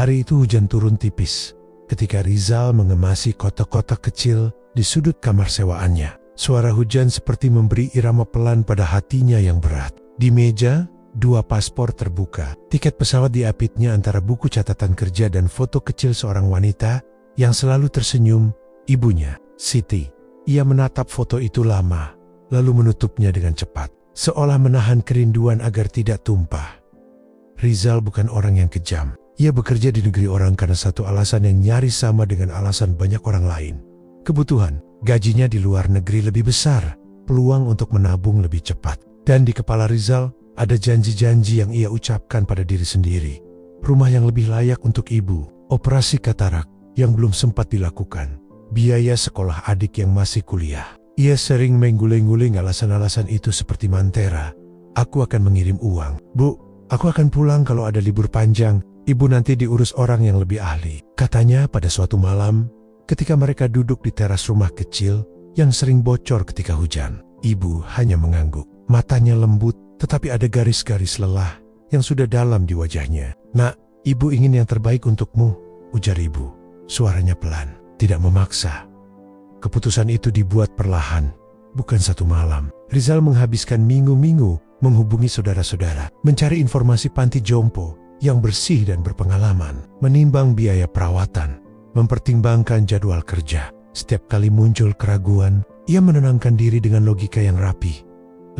Hari itu hujan turun tipis. Ketika Rizal mengemasi kotak-kotak kecil di sudut kamar sewaannya, suara hujan seperti memberi irama pelan pada hatinya yang berat. Di meja, 2 paspor terbuka. Tiket pesawat diapitnya antara buku catatan kerja dan foto kecil seorang wanita yang selalu tersenyum, ibunya, Siti. Ia menatap foto itu lama, lalu menutupnya dengan cepat, seolah menahan kerinduan agar tidak tumpah. Rizal bukan orang yang kejam. Ia bekerja di negeri orang karena satu alasan yang nyaris sama dengan alasan banyak orang lain. Kebutuhan, gajinya di luar negeri lebih besar, peluang untuk menabung lebih cepat. Dan di kepala Rizal, ada janji-janji yang ia ucapkan pada diri sendiri. Rumah yang lebih layak untuk ibu, operasi katarak yang belum sempat dilakukan, biaya sekolah adik yang masih kuliah. Ia sering mengguling-guling alasan-alasan itu seperti mantera. Aku akan mengirim uang. Bu, aku akan pulang kalau ada libur panjang. Ibu nanti diurus orang yang lebih ahli. Katanya pada suatu malam, ketika mereka duduk di teras rumah kecil yang sering bocor ketika hujan. Ibu hanya mengangguk. Matanya lembut, tetapi ada garis-garis lelah yang sudah dalam di wajahnya. Nak, ibu ingin yang terbaik untukmu, ujar ibu. Suaranya pelan, tidak memaksa. Keputusan itu dibuat perlahan, bukan satu malam. Rizal menghabiskan minggu-minggu menghubungi saudara-saudara, mencari informasi panti jompo yang bersih dan berpengalaman, menimbang biaya perawatan, mempertimbangkan jadwal kerja. Setiap kali muncul keraguan, ia menenangkan diri dengan logika yang rapi.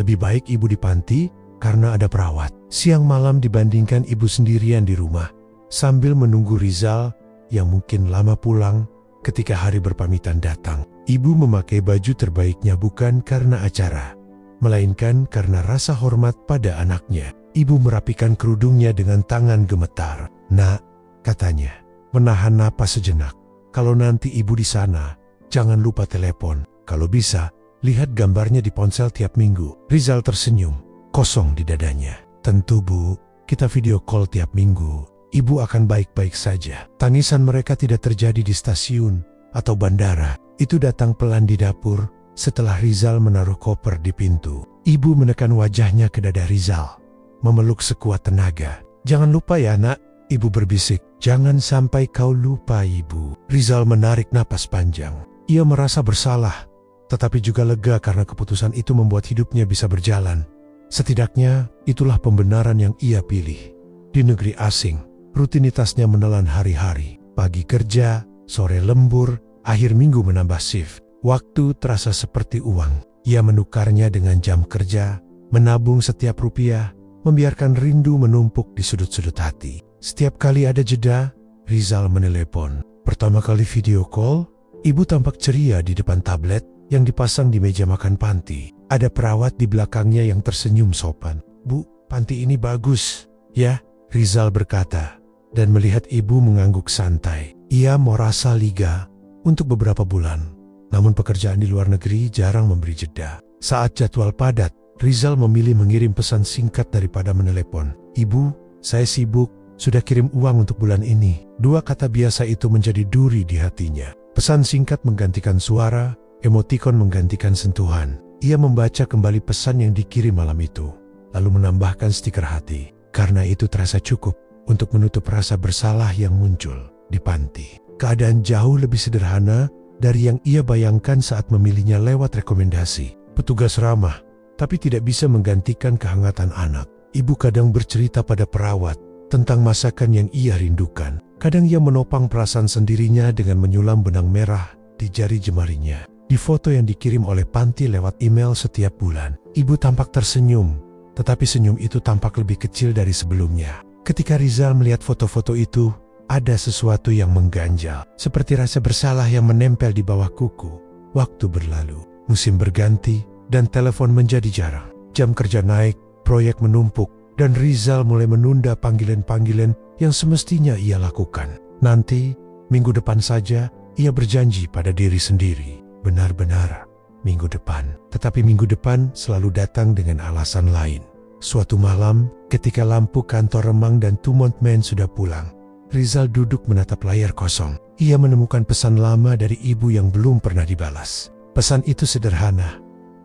Lebih baik ibu di panti karena ada perawat. Siang malam dibandingkan ibu sendirian di rumah, sambil menunggu Rizal yang mungkin lama pulang ketika hari berpamitan datang. Ibu memakai baju terbaiknya bukan karena acara, melainkan karena rasa hormat pada anaknya. Ibu merapikan kerudungnya dengan tangan gemetar. Nak, katanya, menahan napas sejenak. Kalau nanti ibu di sana, jangan lupa telepon. Kalau bisa, lihat gambarnya di ponsel tiap minggu. Rizal tersenyum, kosong di dadanya. Tentu bu, kita video call tiap minggu. Ibu akan baik-baik saja. Tangisan mereka tidak terjadi di stasiun atau bandara. Itu datang pelan di dapur setelah Rizal menaruh koper di pintu. Ibu menekan wajahnya ke dada Rizal, memeluk sekuat tenaga. Jangan lupa ya nak, ibu berbisik. Jangan sampai kau lupa ibu. Rizal menarik napas panjang. Ia merasa bersalah, tetapi juga lega karena keputusan itu membuat hidupnya bisa berjalan. Setidaknya itulah pembenaran yang ia pilih. Di negeri asing, rutinitasnya menelan hari-hari. Pagi kerja, sore lembur, akhir minggu menambah shift. Waktu terasa seperti uang. Ia menukarnya dengan jam kerja, menabung setiap rupiah, membiarkan rindu menumpuk di sudut-sudut hati. Setiap kali ada jeda, Rizal menelepon. Pertama kali video call, ibu tampak ceria di depan tablet yang dipasang di meja makan panti. Ada perawat di belakangnya yang tersenyum sopan. Bu, panti ini bagus, ya, Rizal berkata, dan melihat ibu mengangguk santai. Ia merasa liga untuk beberapa bulan, namun pekerjaan di luar negeri jarang memberi jeda. Saat jadwal padat, Rizal memilih mengirim pesan singkat daripada menelepon. Ibu, saya sibuk, sudah kirim uang untuk bulan ini. 2 kata biasa itu menjadi duri di hatinya. Pesan singkat menggantikan suara, emotikon menggantikan sentuhan. Ia membaca kembali pesan yang dikirim malam itu, lalu menambahkan stiker hati. Karena itu terasa cukup untuk menutup rasa bersalah yang muncul di panti. Keadaan jauh lebih sederhana dari yang ia bayangkan saat memilihnya lewat rekomendasi. Petugas ramah, tapi tidak bisa menggantikan kehangatan anak. Ibu kadang bercerita pada perawat tentang masakan yang ia rindukan. Kadang ia menopang perasaan sendirinya dengan menyulam benang merah di jari jemarinya. Di foto yang dikirim oleh panti lewat email setiap bulan, ibu tampak tersenyum, tetapi senyum itu tampak lebih kecil dari sebelumnya. Ketika Rizal melihat foto-foto itu, ada sesuatu yang mengganjal, seperti rasa bersalah yang menempel di bawah kuku. Waktu berlalu, musim berganti, dan telepon menjadi jarang. Jam kerja naik, proyek menumpuk, dan Rizal mulai menunda panggilan-panggilan yang semestinya ia lakukan. Nanti, minggu depan saja, ia berjanji pada diri sendiri. Benar-benar, minggu depan. Tetapi minggu depan selalu datang dengan alasan lain. Suatu malam, ketika lampu kantor remang dan Tumont-Man sudah pulang, Rizal duduk menatap layar kosong. Ia menemukan pesan lama dari ibu yang belum pernah dibalas. Pesan itu sederhana.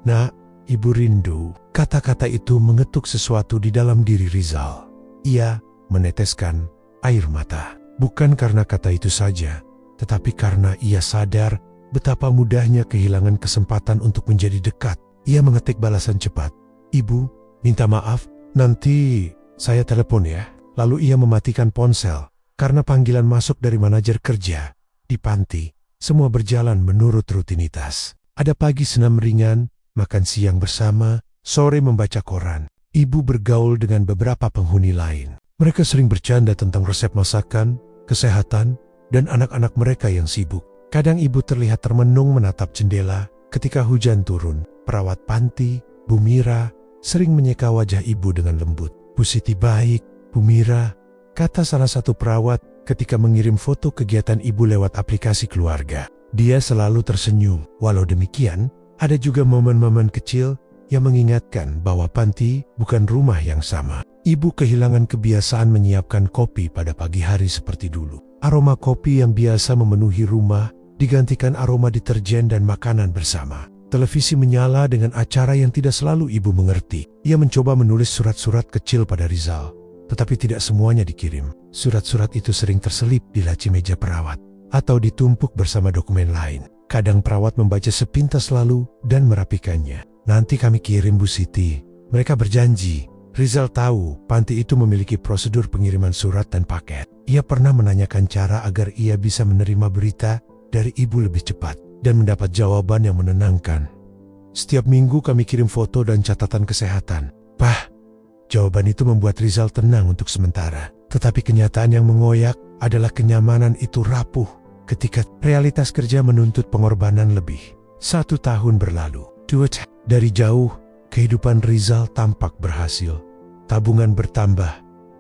Nak, ibu rindu. Kata-kata itu mengetuk sesuatu di dalam diri Rizal. Ia meneteskan air mata. Bukan karena kata itu saja, tetapi karena ia sadar betapa mudahnya kehilangan kesempatan untuk menjadi dekat. Ia mengetik balasan cepat, "Ibu, minta maaf, nanti saya telepon ya." Lalu ia mematikan ponsel karena panggilan masuk dari manajer kerja. Di panti, semua berjalan menurut rutinitas. Ada pagi senam ringan, makan siang bersama, sore membaca koran. Ibu bergaul dengan beberapa penghuni lain. Mereka sering bercanda tentang resep masakan, kesehatan, dan anak-anak mereka yang sibuk. Kadang ibu terlihat termenung menatap jendela ketika hujan turun. Perawat panti, Bu Mira, sering menyeka wajah ibu dengan lembut. "Bu Siti baik, Bu Mira," kata salah satu perawat ketika mengirim foto kegiatan ibu lewat aplikasi keluarga. Dia selalu tersenyum. Walau demikian, ada juga momen-momen kecil yang mengingatkan bahwa panti bukan rumah yang sama. Ibu kehilangan kebiasaan menyiapkan kopi pada pagi hari seperti dulu. Aroma kopi yang biasa memenuhi rumah digantikan aroma deterjen dan makanan bersama. Televisi menyala dengan acara yang tidak selalu ibu mengerti. Ia mencoba menulis surat-surat kecil pada Rizal, tetapi tidak semuanya dikirim. Surat-surat itu sering terselip di laci meja perawat atau ditumpuk bersama dokumen lain. Kadang perawat membaca sepintas lalu dan merapikannya. "Nanti kami kirim, Bu Siti." Mereka berjanji. Rizal tahu panti itu memiliki prosedur pengiriman surat dan paket. Ia pernah menanyakan cara agar ia bisa menerima berita dari ibu lebih cepat dan mendapat jawaban yang menenangkan. "Setiap minggu kami kirim foto dan catatan kesehatan, Pak." Jawaban itu membuat Rizal tenang untuk sementara. Tetapi kenyataan yang mengoyak adalah kenyamanan itu rapuh ketika realitas kerja menuntut pengorbanan lebih. 1 tahun berlalu. Dari jauh, kehidupan Rizal tampak berhasil. Tabungan bertambah,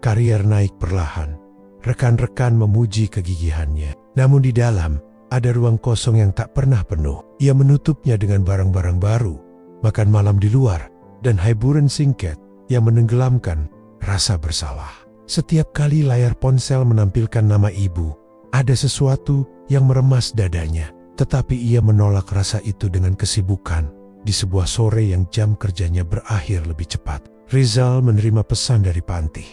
karier naik perlahan. Rekan-rekan memuji kegigihannya. Namun di dalam, ada ruang kosong yang tak pernah penuh. Ia menutupnya dengan barang-barang baru, makan malam di luar, dan hiburan singkat yang menenggelamkan rasa bersalah. Setiap kali layar ponsel menampilkan nama ibu, ada sesuatu yang meremas dadanya. Tetapi ia menolak rasa itu dengan kesibukan. Di sebuah sore yang jam kerjanya berakhir lebih cepat, Rizal menerima pesan dari panti.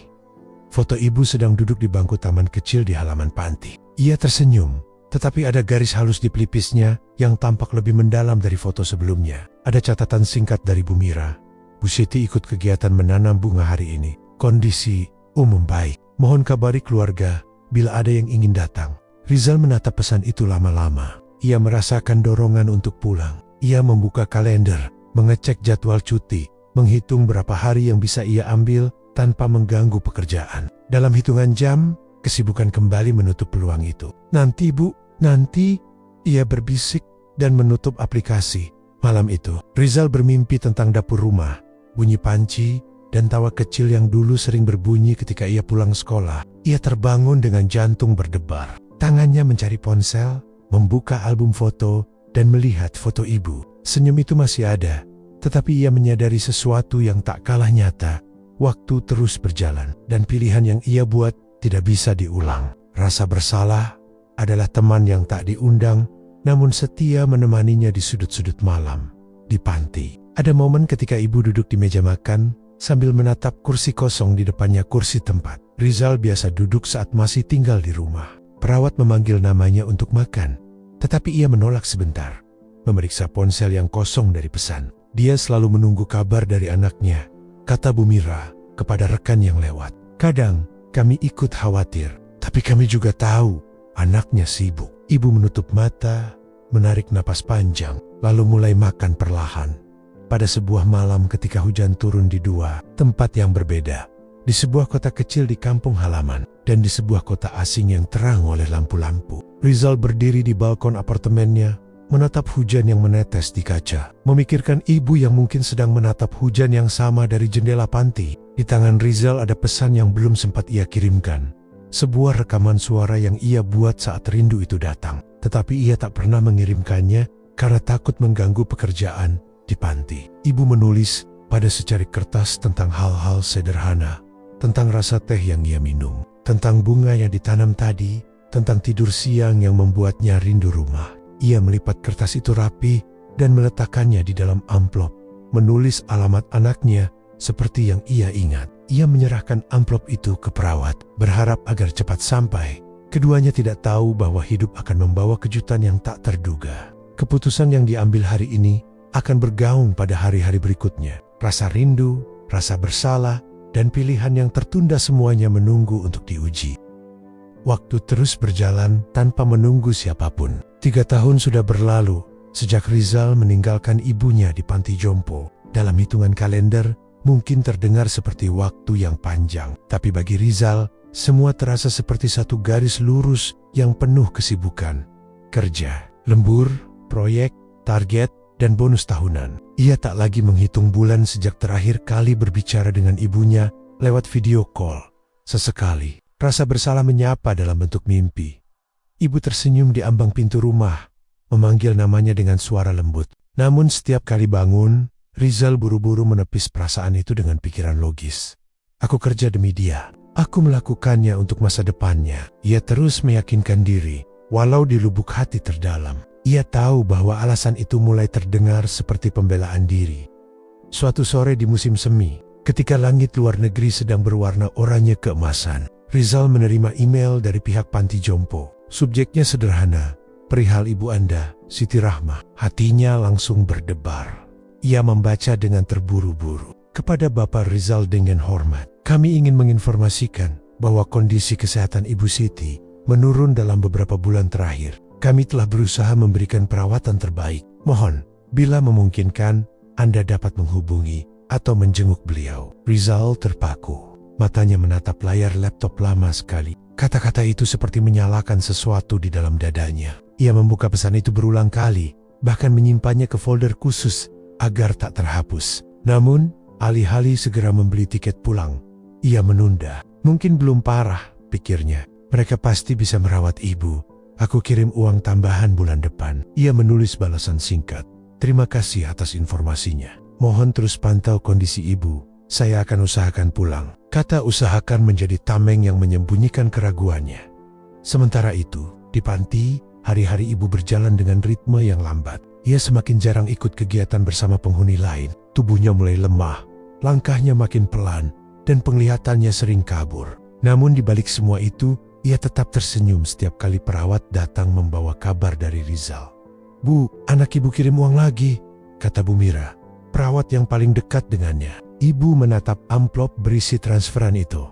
Foto ibu sedang duduk di bangku taman kecil di halaman panti. Ia tersenyum, tetapi ada garis halus di pelipisnya yang tampak lebih mendalam dari foto sebelumnya. Ada catatan singkat dari Bu Mira. "Bu Siti ikut kegiatan menanam bunga hari ini. Kondisi umum baik. Mohon kabari keluarga bila ada yang ingin datang." Rizal menatap pesan itu lama-lama. Ia merasakan dorongan untuk pulang. Ia membuka kalender, mengecek jadwal cuti, menghitung berapa hari yang bisa ia ambil tanpa mengganggu pekerjaan. Dalam hitungan jam, kesibukan kembali menutup peluang itu. "Nanti Bu, nanti," ia berbisik dan menutup aplikasi. Malam itu, Rizal bermimpi tentang dapur rumah, bunyi panci, dan tawa kecil yang dulu sering berbunyi ketika ia pulang sekolah. Ia terbangun dengan jantung berdebar. Tangannya mencari ponsel, membuka album foto, dan melihat foto ibu. Senyum itu masih ada, tetapi ia menyadari sesuatu yang tak kalah nyata. Waktu terus berjalan, dan pilihan yang ia buat tidak bisa diulang. Rasa bersalah adalah teman yang tak diundang, namun setia menemaninya di sudut-sudut malam. Di panti, ada momen ketika ibu duduk di meja makan, sambil menatap kursi kosong di depannya kursi tempat. Rizal biasa duduk saat masih tinggal di rumah. Perawat memanggil namanya untuk makan, tetapi ia menolak sebentar, memeriksa ponsel yang kosong dari pesan. Dia selalu menunggu kabar dari anaknya, kata Bu Mira kepada rekan yang lewat. "Kadang kami ikut khawatir, tapi kami juga tahu anaknya sibuk." Ibu menutup mata, menarik napas panjang, lalu mulai makan perlahan. Pada sebuah malam ketika hujan turun di dua tempat yang berbeda, di sebuah kota kecil di kampung halaman, dan di sebuah kota asing yang terang oleh lampu-lampu, Rizal berdiri di balkon apartemennya, menatap hujan yang menetes di kaca, memikirkan ibu yang mungkin sedang menatap hujan yang sama dari jendela panti. Di tangan Rizal ada pesan yang belum sempat ia kirimkan. Sebuah rekaman suara yang ia buat saat rindu itu datang, tetapi ia tak pernah mengirimkannya karena takut mengganggu pekerjaan di panti. Ibu menulis pada secarik kertas tentang hal-hal sederhana, tentang rasa teh yang ia minum, tentang bunga yang ditanam tadi, tentang tidur siang yang membuatnya rindu rumah. Ia melipat kertas itu rapi dan meletakkannya di dalam amplop, menulis alamat anaknya seperti yang ia ingat. Ia menyerahkan amplop itu ke perawat, berharap agar cepat sampai. Keduanya tidak tahu bahwa hidup akan membawa kejutan yang tak terduga. Keputusan yang diambil hari ini akan bergaung pada hari-hari berikutnya. Rasa rindu, rasa bersalah, dan pilihan yang tertunda semuanya menunggu untuk diuji. Waktu terus berjalan tanpa menunggu siapapun. 3 tahun sudah berlalu sejak Rizal meninggalkan ibunya di panti jompo. Dalam hitungan kalender, mungkin terdengar seperti waktu yang panjang. Tapi bagi Rizal, semua terasa seperti satu garis lurus yang penuh kesibukan. Kerja, lembur, proyek, target, dan bonus tahunan. Ia tak lagi menghitung bulan sejak terakhir kali berbicara dengan ibunya lewat video call. Sesekali, rasa bersalah menyapa dalam bentuk mimpi. Ibu tersenyum di ambang pintu rumah, memanggil namanya dengan suara lembut. Namun setiap kali bangun, Rizal buru-buru menepis perasaan itu dengan pikiran logis. Aku kerja demi dia. Aku melakukannya untuk masa depannya. Ia terus meyakinkan diri, walau di lubuk hati terdalam. Ia tahu bahwa alasan itu mulai terdengar seperti pembelaan diri. Suatu sore di musim semi, ketika langit luar negeri sedang berwarna oranye keemasan, Rizal menerima email dari pihak panti jompo. Subjeknya sederhana, perihal ibu Anda, Siti Rahmah. Hatinya langsung berdebar. Ia membaca dengan terburu-buru. Kepada Bapak Rizal dengan hormat, kami ingin menginformasikan bahwa kondisi kesehatan Ibu Siti menurun dalam beberapa bulan terakhir. Kami telah berusaha memberikan perawatan terbaik. Mohon, bila memungkinkan, Anda dapat menghubungi atau menjenguk beliau. Rizal terpaku. Matanya menatap layar laptop lama sekali. Kata-kata itu seperti menyalakan sesuatu di dalam dadanya. Ia membuka pesan itu berulang kali, bahkan menyimpannya ke folder khusus agar tak terhapus. Namun, alih-alih segera membeli tiket pulang, ia menunda. Mungkin belum parah, pikirnya. Mereka pasti bisa merawat ibu. Aku kirim uang tambahan bulan depan. Ia menulis balasan singkat. Terima kasih atas informasinya. Mohon terus pantau kondisi ibu. Saya akan usahakan pulang. Kata usahakan menjadi tameng yang menyembunyikan keraguannya. Sementara itu, di panti, hari-hari ibu berjalan dengan ritme yang lambat. Ia semakin jarang ikut kegiatan bersama penghuni lain. Tubuhnya mulai lemah. Langkahnya makin pelan, dan penglihatannya sering kabur. Namun di balik semua itu, ia tetap tersenyum setiap kali perawat datang membawa kabar dari Rizal. Bu, anak ibu kirim uang lagi, kata Bu Mira, perawat yang paling dekat dengannya. Ibu menatap amplop berisi transferan itu,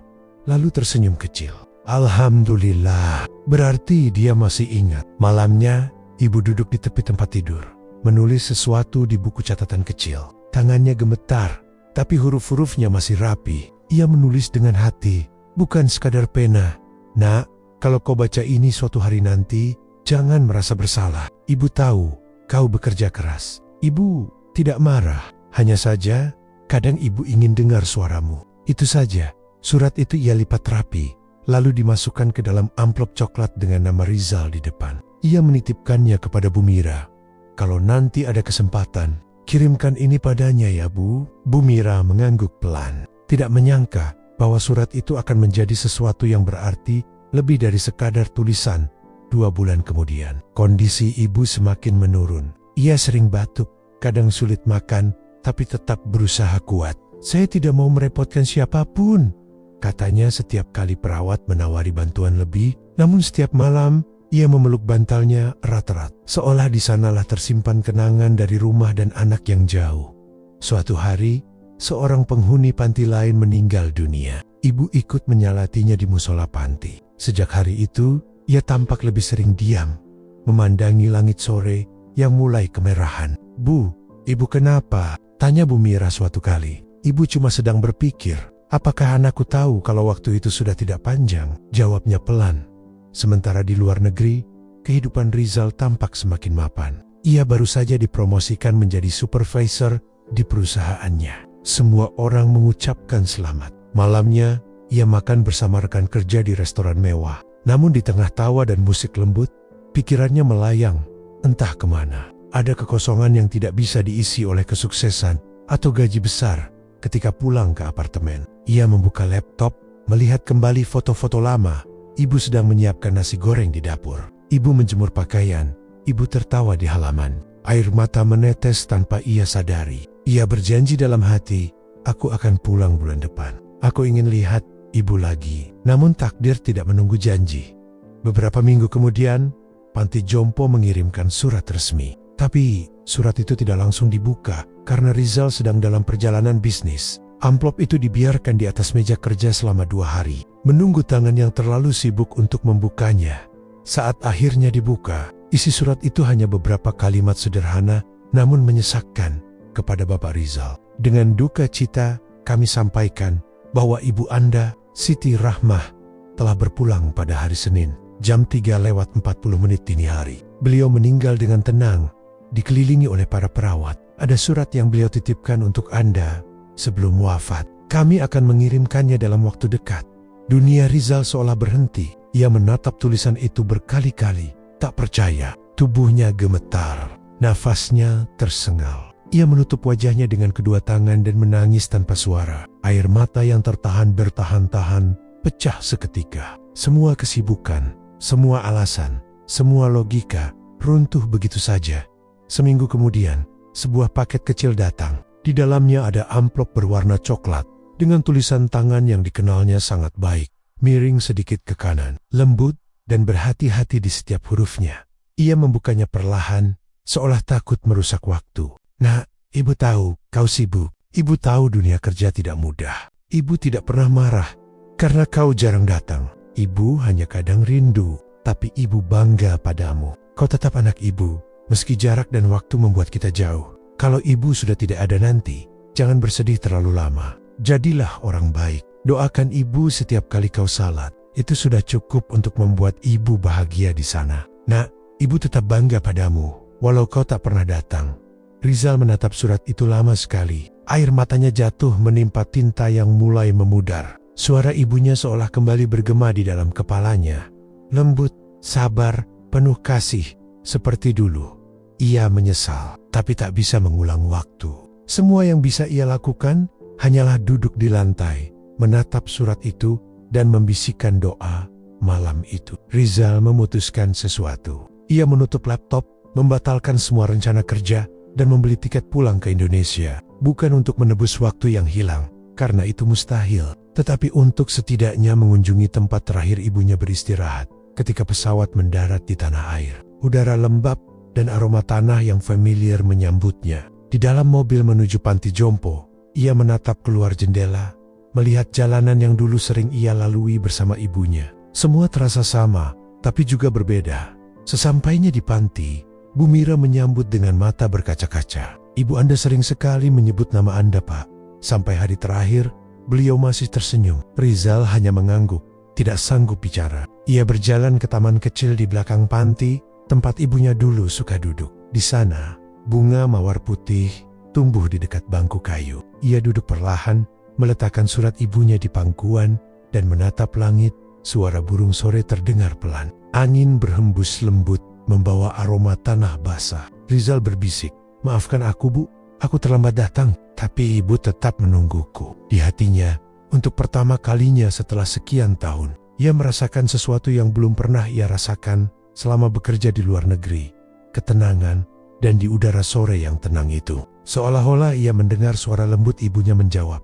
lalu tersenyum kecil. Alhamdulillah, berarti dia masih ingat. Malamnya, ibu duduk di tepi tempat tidur, menulis sesuatu di buku catatan kecil. Tangannya gemetar, tapi huruf-hurufnya masih rapi. Ia menulis dengan hati, bukan sekadar pena. Nak, kalau kau baca ini suatu hari nanti, jangan merasa bersalah. Ibu tahu, kau bekerja keras. Ibu tidak marah, hanya saja, kadang ibu ingin dengar suaramu. Itu saja. Surat itu ia lipat rapi, lalu dimasukkan ke dalam amplop coklat dengan nama Rizal di depan. Ia menitipkannya kepada Bu Mira. Kalau nanti ada kesempatan, kirimkan ini padanya ya Bu. Bu Mira mengangguk pelan. Tidak menyangka bahwa surat itu akan menjadi sesuatu yang berarti lebih dari sekadar tulisan. 2 bulan kemudian, kondisi ibu semakin menurun. Ia sering batuk, kadang sulit makan, tapi tetap berusaha kuat. Saya tidak mau merepotkan siapapun, katanya setiap kali perawat menawari bantuan lebih. Namun setiap malam, ia memeluk bantalnya erat-erat, seolah di sanalah tersimpan kenangan dari rumah dan anak yang jauh. Suatu hari, seorang penghuni panti lain meninggal dunia. Ibu ikut menyalatinya di musola panti. Sejak hari itu, ia tampak lebih sering diam, memandangi langit sore yang mulai kemerahan. Bu, ibu kenapa? Tanya Bu Mira suatu kali. Ibu cuma sedang berpikir, apakah anakku tahu kalau waktu itu sudah tidak panjang? Jawabnya pelan. Sementara di luar negeri, kehidupan Rizal tampak semakin mapan. Ia baru saja dipromosikan menjadi supervisor di perusahaannya. Semua orang mengucapkan selamat. Malamnya, ia makan bersama rekan kerja di restoran mewah. Namun di tengah tawa dan musik lembut, pikirannya melayang, entah kemana. Ada kekosongan yang tidak bisa diisi oleh kesuksesan atau gaji besar. Ketika pulang ke apartemen, ia membuka laptop, melihat kembali foto-foto lama. Ibu sedang menyiapkan nasi goreng di dapur. Ibu menjemur pakaian. Ibu tertawa di halaman. Air mata menetes tanpa ia sadari. Ia berjanji dalam hati, aku akan pulang bulan depan. Aku ingin lihat ibu lagi. Namun takdir tidak menunggu janji. Beberapa minggu kemudian, Panti Jompo mengirimkan surat resmi. Tapi surat itu tidak langsung dibuka karena Rizal sedang dalam perjalanan bisnis. Amplop itu dibiarkan di atas meja kerja selama 2 hari, menunggu tangan yang terlalu sibuk untuk membukanya. Saat akhirnya dibuka, isi surat itu hanya beberapa kalimat sederhana namun menyesakkan kepada Bapak Rizal. Dengan duka cita, kami sampaikan bahwa ibu Anda, Siti Rahmah, telah berpulang pada hari Senin, jam 3:40 dini hari. Beliau meninggal dengan tenang, dikelilingi oleh para perawat. Ada surat yang beliau titipkan untuk Anda sebelum wafat. Kami akan mengirimkannya dalam waktu dekat. Dunia Rizal seolah berhenti. Ia menatap tulisan itu berkali-kali. Tak percaya, tubuhnya gemetar, nafasnya tersengal. Ia menutup wajahnya dengan kedua tangan dan menangis tanpa suara. Air mata yang tertahan bertahan-tahan pecah seketika. Semua kesibukan, semua alasan, semua logika runtuh begitu saja. Seminggu kemudian, sebuah paket kecil datang. Di dalamnya ada amplop berwarna coklat dengan tulisan tangan yang dikenalnya sangat baik. Miring sedikit ke kanan, lembut dan berhati-hati di setiap hurufnya. Ia membukanya perlahan, seolah takut merusak waktu. Nak, ibu tahu kau sibuk. Ibu tahu dunia kerja tidak mudah. Ibu tidak pernah marah karena kau jarang datang. Ibu hanya kadang rindu, tapi ibu bangga padamu. Kau tetap anak ibu. Meski jarak dan waktu membuat kita jauh. Kalau ibu sudah tidak ada nanti, jangan bersedih terlalu lama. Jadilah orang baik. Doakan ibu setiap kali kau salat. Itu sudah cukup untuk membuat ibu bahagia di sana. Nak, ibu tetap bangga padamu, walau kau tak pernah datang. Rizal menatap surat itu lama sekali. Air matanya jatuh menimpa tinta yang mulai memudar. Suara ibunya seolah kembali bergema di dalam kepalanya. Lembut, sabar, penuh kasih, seperti dulu. Ia menyesal, tapi tak bisa mengulang waktu. Semua yang bisa ia lakukan hanyalah duduk di lantai, menatap surat itu, dan membisikkan doa malam itu. Rizal memutuskan sesuatu. Ia menutup laptop, membatalkan semua rencana kerja, dan membeli tiket pulang ke Indonesia. Bukan untuk menebus waktu yang hilang, karena itu mustahil, tetapi untuk setidaknya mengunjungi tempat terakhir ibunya beristirahat ketika pesawat mendarat di tanah air. Udara lembab dan aroma tanah yang familiar menyambutnya. Di dalam mobil menuju Panti Jompo, ia menatap keluar jendela, melihat jalanan yang dulu sering ia lalui bersama ibunya. Semua terasa sama, tapi juga berbeda. Sesampainya di panti, Bu Mira menyambut dengan mata berkaca-kaca. Ibu Anda sering sekali menyebut nama Anda, Pak. Sampai hari terakhir, beliau masih tersenyum. Rizal hanya mengangguk, tidak sanggup bicara. Ia berjalan ke taman kecil di belakang panti, tempat ibunya dulu suka duduk. Di sana, bunga mawar putih tumbuh di dekat bangku kayu. Ia duduk perlahan, meletakkan surat ibunya di pangkuan, dan menatap langit. Suara burung sore terdengar pelan. Angin berhembus lembut, membawa aroma tanah basah. Rizal berbisik, "Maafkan aku, Bu. Aku terlambat datang." Tapi ibu tetap menungguku. Di hatinya, untuk pertama kalinya setelah sekian tahun, ia merasakan sesuatu yang belum pernah ia rasakan selama bekerja di luar negeri, ketenangan, dan di udara sore yang tenang itu. Seolah-olah ia mendengar suara lembut ibunya menjawab,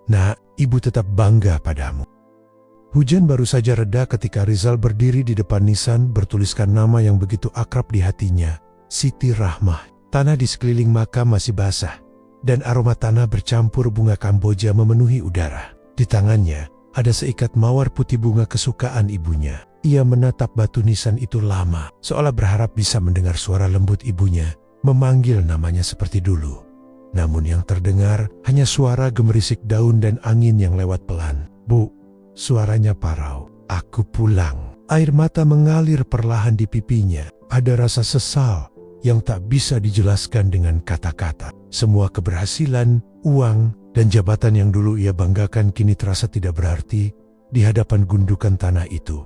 "Nak, ibu tetap bangga padamu." Hujan baru saja reda ketika Rizal berdiri di depan nisan bertuliskan nama yang begitu akrab di hatinya, Siti Rahmah. Tanah di sekeliling makam masih basah, dan aroma tanah bercampur bunga Kamboja memenuhi udara. Di tangannya ada seikat mawar putih bunga kesukaan ibunya. Ia menatap batu nisan itu lama, seolah berharap bisa mendengar suara lembut ibunya, memanggil namanya seperti dulu. Namun yang terdengar hanya suara gemerisik daun dan angin yang lewat pelan. "Bu," suaranya parau, "aku pulang." Air mata mengalir perlahan di pipinya. Ada rasa sesal yang tak bisa dijelaskan dengan kata-kata. Semua keberhasilan, uang, dan jabatan yang dulu ia banggakan kini terasa tidak berarti di hadapan gundukan tanah itu.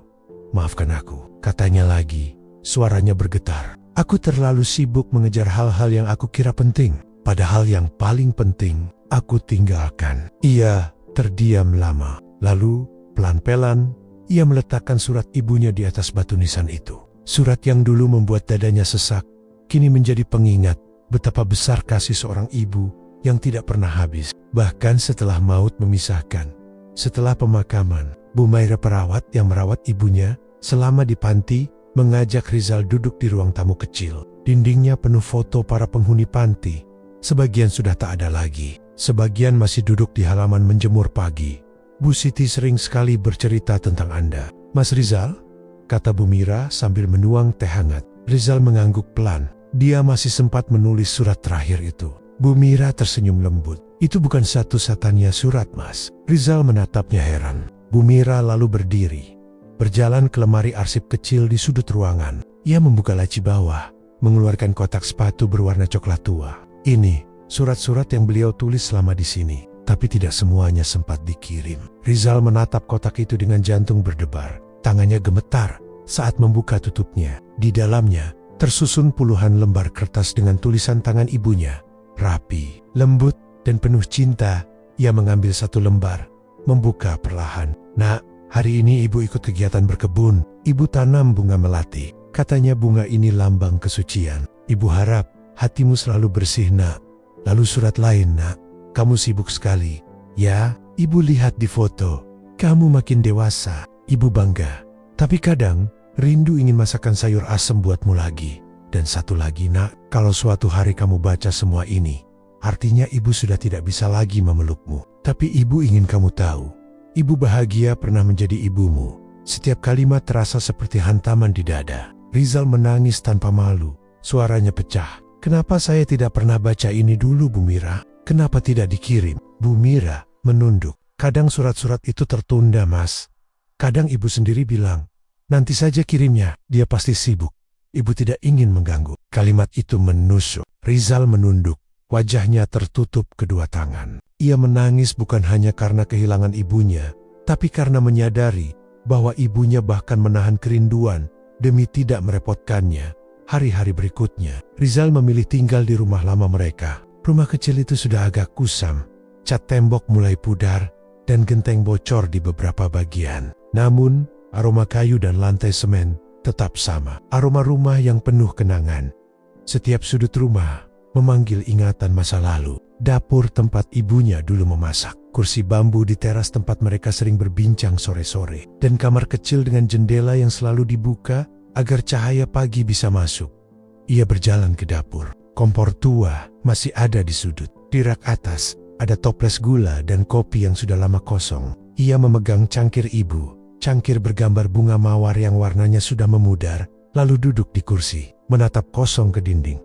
"Maafkan aku," katanya lagi, suaranya bergetar. "Aku terlalu sibuk mengejar hal-hal yang aku kira penting, padahal yang paling penting aku tinggalkan." Ia terdiam lama, lalu pelan-pelan ia meletakkan surat ibunya di atas batu nisan itu. Surat yang dulu membuat dadanya sesak, kini menjadi pengingat betapa besar kasih seorang ibu yang tidak pernah habis. Bahkan setelah maut memisahkan, setelah pemakaman, Bu Maira perawat yang merawat ibunya selama di panti, mengajak Rizal duduk di ruang tamu kecil. Dindingnya penuh foto para penghuni panti. Sebagian sudah tak ada lagi. Sebagian masih duduk di halaman menjemur pagi. Bu Siti sering sekali bercerita tentang Anda. Mas Rizal? Kata Bu Mira sambil menuang teh hangat. Rizal mengangguk pelan. Dia masih sempat menulis surat terakhir itu. Bu Mira tersenyum lembut. Itu bukan satu-satunya surat, Mas. Rizal menatapnya heran. Bu Mira lalu berdiri. Berjalan ke lemari arsip kecil di sudut ruangan. Ia membuka laci bawah, mengeluarkan kotak sepatu berwarna coklat tua. Ini surat-surat yang beliau tulis selama di sini, tapi tidak semuanya sempat dikirim. Rizal menatap kotak itu dengan jantung berdebar. Tangannya gemetar saat membuka tutupnya. Di dalamnya tersusun puluhan lembar kertas dengan tulisan tangan ibunya. Rapi, lembut, dan penuh cinta. Ia mengambil satu lembar, membuka perlahan. Nak, hari ini ibu ikut kegiatan berkebun. Ibu tanam bunga melati. Katanya bunga ini lambang kesucian. Ibu harap hatimu selalu bersih, nak. Lalu surat lain, nak. Kamu sibuk sekali. Ya, ibu lihat di foto. Kamu makin dewasa. Ibu bangga. Tapi kadang, rindu ingin masakan sayur asem buatmu lagi. Dan satu lagi, nak. Kalau suatu hari kamu baca semua ini, artinya ibu sudah tidak bisa lagi memelukmu. Tapi ibu ingin kamu tahu. Ibu bahagia pernah menjadi ibumu. Setiap kalimat terasa seperti hantaman di dada. Rizal menangis tanpa malu. Suaranya pecah. Kenapa saya tidak pernah baca ini dulu, Bu Mira? Kenapa tidak dikirim? Bu Mira menunduk. Kadang surat-surat itu tertunda, Mas. Kadang ibu sendiri bilang, nanti saja kirimnya, dia pasti sibuk. Ibu tidak ingin mengganggu. Kalimat itu menusuk. Rizal menunduk. Wajahnya tertutup kedua tangan. Ia menangis bukan hanya karena kehilangan ibunya, tapi karena menyadari bahwa ibunya bahkan menahan kerinduan demi tidak merepotkannya. Hari-hari berikutnya, Rizal memilih tinggal di rumah lama mereka. Rumah kecil itu sudah agak kusam, cat tembok mulai pudar, dan genteng bocor di beberapa bagian. Namun, aroma kayu dan lantai semen tetap sama. Aroma rumah yang penuh kenangan. Setiap sudut rumah memanggil ingatan masa lalu. Dapur tempat ibunya dulu memasak. Kursi bambu di teras tempat mereka sering berbincang sore-sore. Dan kamar kecil dengan jendela yang selalu dibuka agar cahaya pagi bisa masuk. Ia berjalan ke dapur. Kompor tua masih ada di sudut. Di rak atas ada toples gula dan kopi yang sudah lama kosong. Ia memegang cangkir ibu. Cangkir bergambar bunga mawar yang warnanya sudah memudar. Lalu duduk di kursi, menatap kosong ke dinding.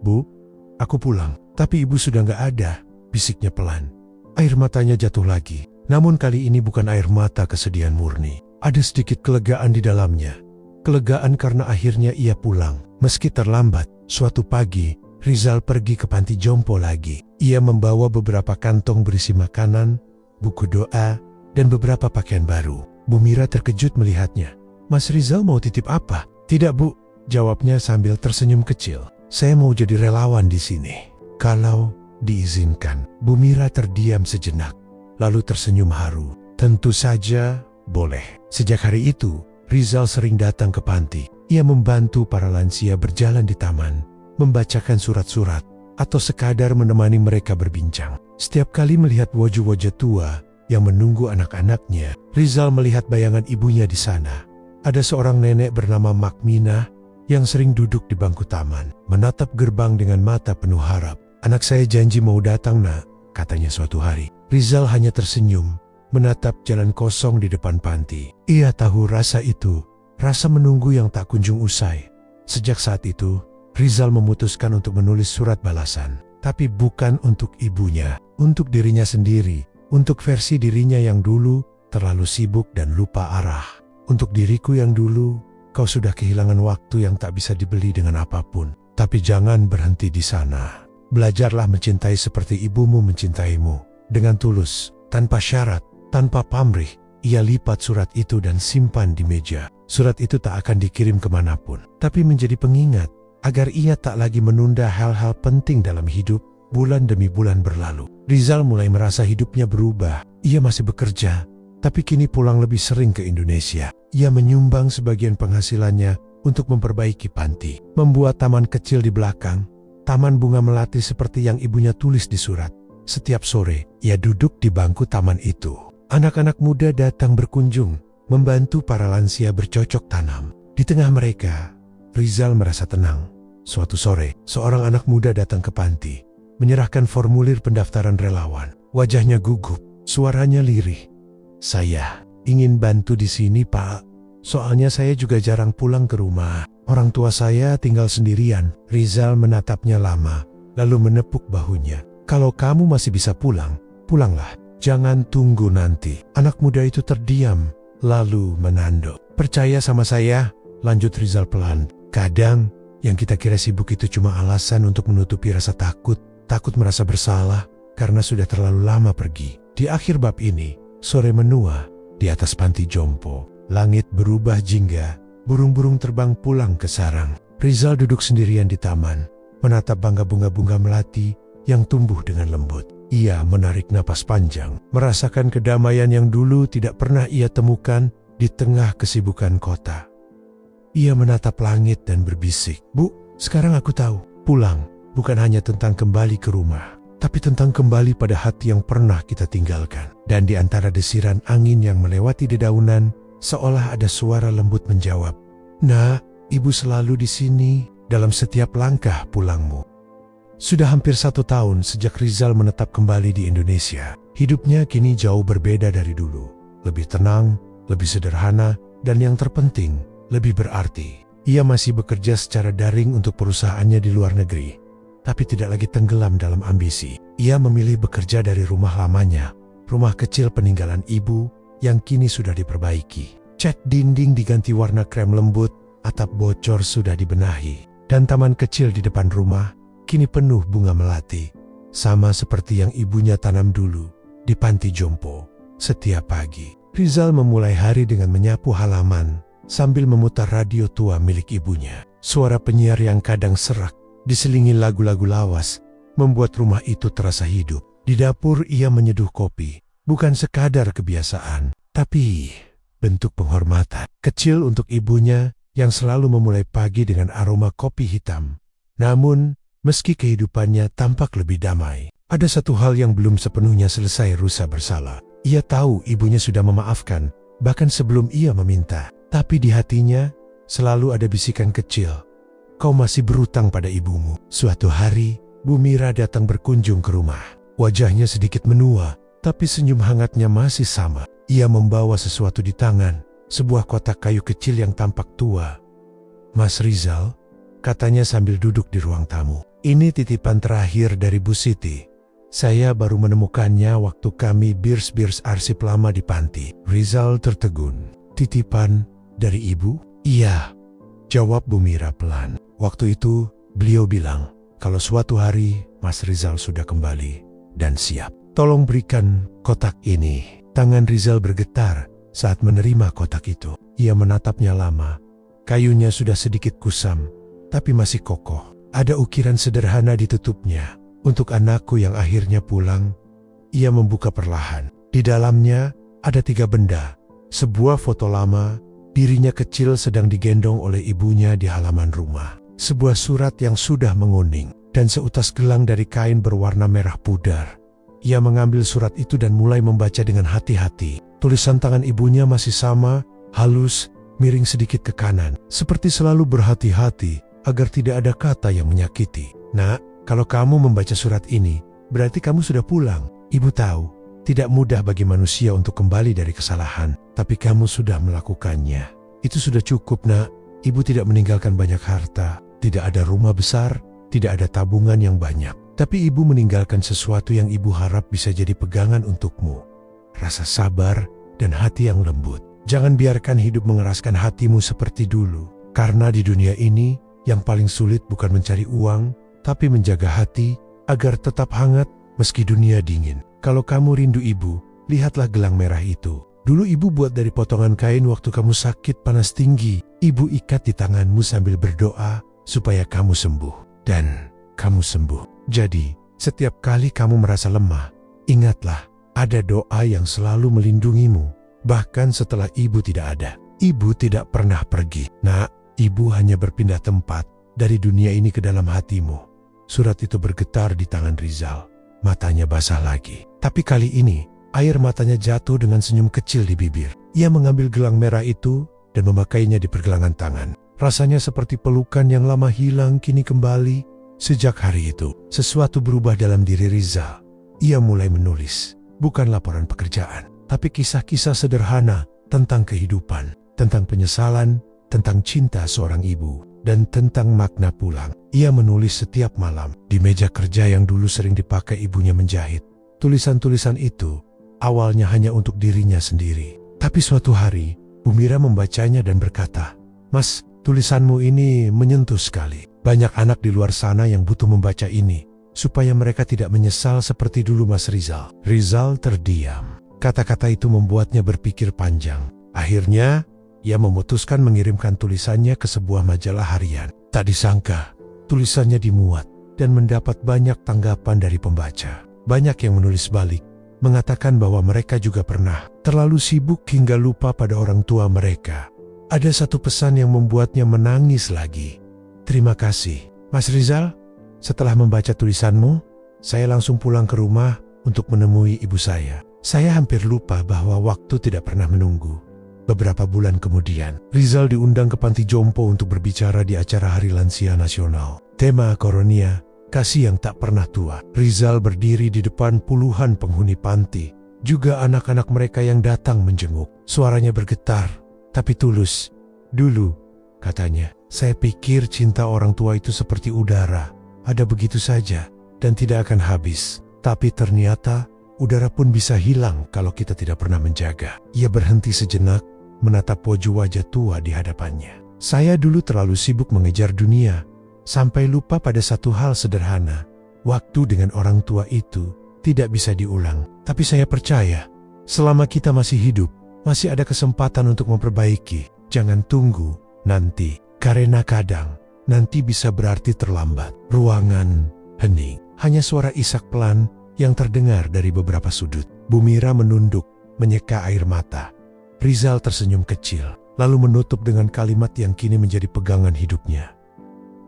Bu, aku pulang. Tapi ibu sudah gak ada, bisiknya pelan. Air matanya jatuh lagi. Namun kali ini bukan air mata kesedihan murni. Ada sedikit kelegaan di dalamnya. Kelegaan karena akhirnya ia pulang. Meski terlambat, suatu pagi, Rizal pergi ke panti jompo lagi. Ia membawa beberapa kantong berisi makanan, buku doa, dan beberapa pakaian baru. Bu Mira terkejut melihatnya. Mas Rizal mau titip apa? Tidak, Bu, jawabnya sambil tersenyum kecil. Saya mau jadi relawan di sini. Kalau diizinkan. Bu Mira terdiam sejenak, lalu tersenyum haru. Tentu saja boleh. Sejak hari itu, Rizal sering datang ke panti. Ia membantu para lansia berjalan di taman, membacakan surat-surat, atau sekadar menemani mereka berbincang. Setiap kali melihat wajah-wajah tua yang menunggu anak-anaknya, Rizal melihat bayangan ibunya di sana. Ada seorang nenek bernama Makminah yang sering duduk di bangku taman, menatap gerbang dengan mata penuh harap. Anak saya janji mau datang, nak, katanya suatu hari. Rizal hanya tersenyum, menatap jalan kosong di depan panti. Ia tahu rasa itu, rasa menunggu yang tak kunjung usai. Sejak saat itu, Rizal memutuskan untuk menulis surat balasan. Tapi bukan untuk ibunya, untuk dirinya sendiri, untuk versi dirinya yang dulu terlalu sibuk dan lupa arah. Untuk diriku yang dulu, kau sudah kehilangan waktu yang tak bisa dibeli dengan apapun. Tapi jangan berhenti di sana. Belajarlah mencintai seperti ibumu mencintaimu. Dengan tulus, tanpa syarat, tanpa pamrih. Ia lipat surat itu dan simpan di meja. Surat itu tak akan dikirim kemanapun, tapi menjadi pengingat agar ia tak lagi menunda hal-hal penting dalam hidup. Bulan demi bulan berlalu. Rizal mulai merasa hidupnya berubah. Ia masih bekerja, tapi kini pulang lebih sering ke Indonesia. Ia menyumbang sebagian penghasilannya untuk memperbaiki panti, membuat taman kecil di belakang, taman bunga melati seperti yang ibunya tulis di surat. Setiap sore, ia duduk di bangku taman itu. Anak-anak muda datang berkunjung, membantu para lansia bercocok tanam. Di tengah mereka, Rizal merasa tenang. Suatu sore, seorang anak muda datang ke panti, menyerahkan formulir pendaftaran relawan. Wajahnya gugup, suaranya lirih. "Saya ingin bantu di sini, Pak. Soalnya saya juga jarang pulang ke rumah. Orang tua saya tinggal sendirian." Rizal menatapnya lama, lalu menepuk bahunya. "Kalau kamu masih bisa pulang, pulanglah. Jangan tunggu nanti." Anak muda itu terdiam, lalu menanduk. "Percaya sama saya," lanjut Rizal pelan. "Kadang yang kita kira sibuk itu cuma alasan untuk menutupi rasa takut merasa bersalah karena sudah terlalu lama pergi." Di akhir bab ini, sore menua di atas panti jompo. Langit berubah jingga, burung-burung terbang pulang ke sarang. Rizal duduk sendirian di taman, menatap bangga bunga-bunga melati yang tumbuh dengan lembut. Ia menarik napas panjang, merasakan kedamaian yang dulu tidak pernah ia temukan di tengah kesibukan kota. Ia menatap langit dan berbisik, "Bu, sekarang aku tahu, pulang bukan hanya tentang kembali ke rumah, tapi tentang kembali pada hati yang pernah kita tinggalkan." Dan di antara desiran angin yang melewati dedaunan, seolah ada suara lembut menjawab, "Nak, Ibu selalu di sini dalam setiap langkah pulangmu." Sudah hampir 1 tahun sejak Rizal menetap kembali di Indonesia. Hidupnya kini jauh berbeda dari dulu. Lebih tenang, lebih sederhana, dan yang terpenting, lebih berarti. Ia masih bekerja secara daring untuk perusahaannya di luar negeri, tapi tidak lagi tenggelam dalam ambisi. Ia memilih bekerja dari rumah lamanya, rumah kecil peninggalan ibu yang kini sudah diperbaiki. Cat dinding diganti warna krem lembut, atap bocor sudah dibenahi, dan taman kecil di depan rumah kini penuh bunga melati, sama seperti yang ibunya tanam dulu di panti jompo. Setiap pagi, Rizal memulai hari dengan menyapu halaman sambil memutar radio tua milik ibunya. Suara penyiar yang kadang serak, diselingi lagu-lagu lawas, membuat rumah itu terasa hidup. Di dapur ia menyeduh kopi, bukan sekadar kebiasaan, tapi bentuk penghormatan kecil untuk ibunya yang selalu memulai pagi dengan aroma kopi hitam. Namun, meski kehidupannya tampak lebih damai, ada satu hal yang belum sepenuhnya selesai rasa bersalah. Ia tahu ibunya sudah memaafkan, bahkan sebelum ia meminta. Tapi di hatinya selalu ada bisikan kecil, "Kau masih berutang pada ibumu." Suatu hari, Bu Mira datang berkunjung ke rumah. Wajahnya sedikit menua, tapi senyum hangatnya masih sama. Ia membawa sesuatu di tangan, sebuah kotak kayu kecil yang tampak tua. "Mas Rizal," katanya sambil duduk di ruang tamu, "ini titipan terakhir dari Bu Siti. Saya baru menemukannya waktu kami birs arsip lama di panti." Rizal tertegun. "Titipan dari ibu?" "Iya," jawab Bu Mira pelan. "Waktu itu beliau bilang kalau suatu hari Mas Rizal sudah kembali dan siap. Tolong berikan kotak ini." Tangan Rizal bergetar saat menerima kotak itu. Ia menatapnya lama. Kayunya sudah sedikit kusam, tapi masih kokoh. Ada ukiran sederhana di tutupnya. "Untuk anakku yang akhirnya pulang." Ia membuka perlahan. Di dalamnya ada 3 benda. Sebuah foto lama, dirinya kecil sedang digendong oleh ibunya di halaman rumah. Sebuah surat yang sudah menguning, dan seutas gelang dari kain berwarna merah pudar. Ia mengambil surat itu dan mulai membaca dengan hati-hati. Tulisan tangan ibunya masih sama, halus, miring sedikit ke kanan, seperti selalu berhati-hati agar tidak ada kata yang menyakiti. "Nak, kalau kamu membaca surat ini, berarti kamu sudah pulang. Ibu tahu, tidak mudah bagi manusia untuk kembali dari kesalahan, tapi kamu sudah melakukannya. Itu sudah cukup, Nak. Ibu tidak meninggalkan banyak harta, tidak ada rumah besar, tidak ada tabungan yang banyak. Tapi ibu meninggalkan sesuatu yang ibu harap bisa jadi pegangan untukmu. Rasa sabar dan hati yang lembut. Jangan biarkan hidup mengeraskan hatimu seperti dulu. Karena di dunia ini, yang paling sulit bukan mencari uang, tapi menjaga hati agar tetap hangat meski dunia dingin. Kalau kamu rindu ibu, lihatlah gelang merah itu. Dulu ibu buat dari potongan kain waktu kamu sakit panas tinggi. Ibu ikat di tanganmu sambil berdoa supaya kamu sembuh. Dan kamu sembuh. Jadi, setiap kali kamu merasa lemah, ingatlah ada doa yang selalu melindungimu. Bahkan setelah ibu tidak ada. Ibu tidak pernah pergi. Nak, ibu hanya berpindah tempat dari dunia ini ke dalam hatimu. Surat itu bergetar di tangan Rizal. Matanya basah lagi. Tapi kali ini, air matanya jatuh dengan senyum kecil di bibir. Ia mengambil gelang merah itu dan memakainya di pergelangan tangan. Rasanya seperti pelukan yang lama hilang kini kembali. Sejak hari itu, sesuatu berubah dalam diri Rizal. Ia mulai menulis, bukan laporan pekerjaan, tapi kisah-kisah sederhana tentang kehidupan, tentang penyesalan, tentang cinta seorang ibu, dan tentang makna pulang. Ia menulis setiap malam di meja kerja yang dulu sering dipakai ibunya menjahit. Tulisan-tulisan itu awalnya hanya untuk dirinya sendiri. Tapi suatu hari, Bu Mira membacanya dan berkata, "Mas, tulisanmu ini menyentuh sekali. Banyak anak di luar sana yang butuh membaca ini, supaya mereka tidak menyesal seperti dulu Mas Rizal." Rizal terdiam. Kata-kata itu membuatnya berpikir panjang. Akhirnya, ia memutuskan mengirimkan tulisannya ke sebuah majalah harian. Tak disangka, tulisannya dimuat dan mendapat banyak tanggapan dari pembaca. Banyak yang menulis balik, mengatakan bahwa mereka juga pernah terlalu sibuk hingga lupa pada orang tua mereka. Ada satu pesan yang membuatnya menangis lagi. "Terima kasih, Mas Rizal. Setelah membaca tulisanmu, saya langsung pulang ke rumah untuk menemui ibu saya. Saya hampir lupa bahwa waktu tidak pernah menunggu." Beberapa bulan kemudian, Rizal diundang ke panti jompo untuk berbicara di acara Hari Lansia Nasional. Tema Koronia, kasih yang tak pernah tua. Rizal berdiri di depan puluhan penghuni panti, juga anak-anak mereka yang datang menjenguk. Suaranya bergetar, tapi tulus. "Dulu," katanya, "saya pikir cinta orang tua itu seperti udara, ada begitu saja dan tidak akan habis. Tapi ternyata udara pun bisa hilang kalau kita tidak pernah menjaga." Ia berhenti sejenak, menatap wajah tua di hadapannya. "Saya dulu terlalu sibuk mengejar dunia, sampai lupa pada satu hal sederhana. Waktu dengan orang tua itu tidak bisa diulang. Tapi saya percaya, selama kita masih hidup, masih ada kesempatan untuk memperbaiki. Jangan tunggu nanti, karena kadang nanti bisa berarti terlambat." Ruangan hening. Hanya suara isak pelan yang terdengar dari beberapa sudut. Bu Mira menunduk, menyeka air mata. Rizal tersenyum kecil, lalu menutup dengan kalimat yang kini menjadi pegangan hidupnya.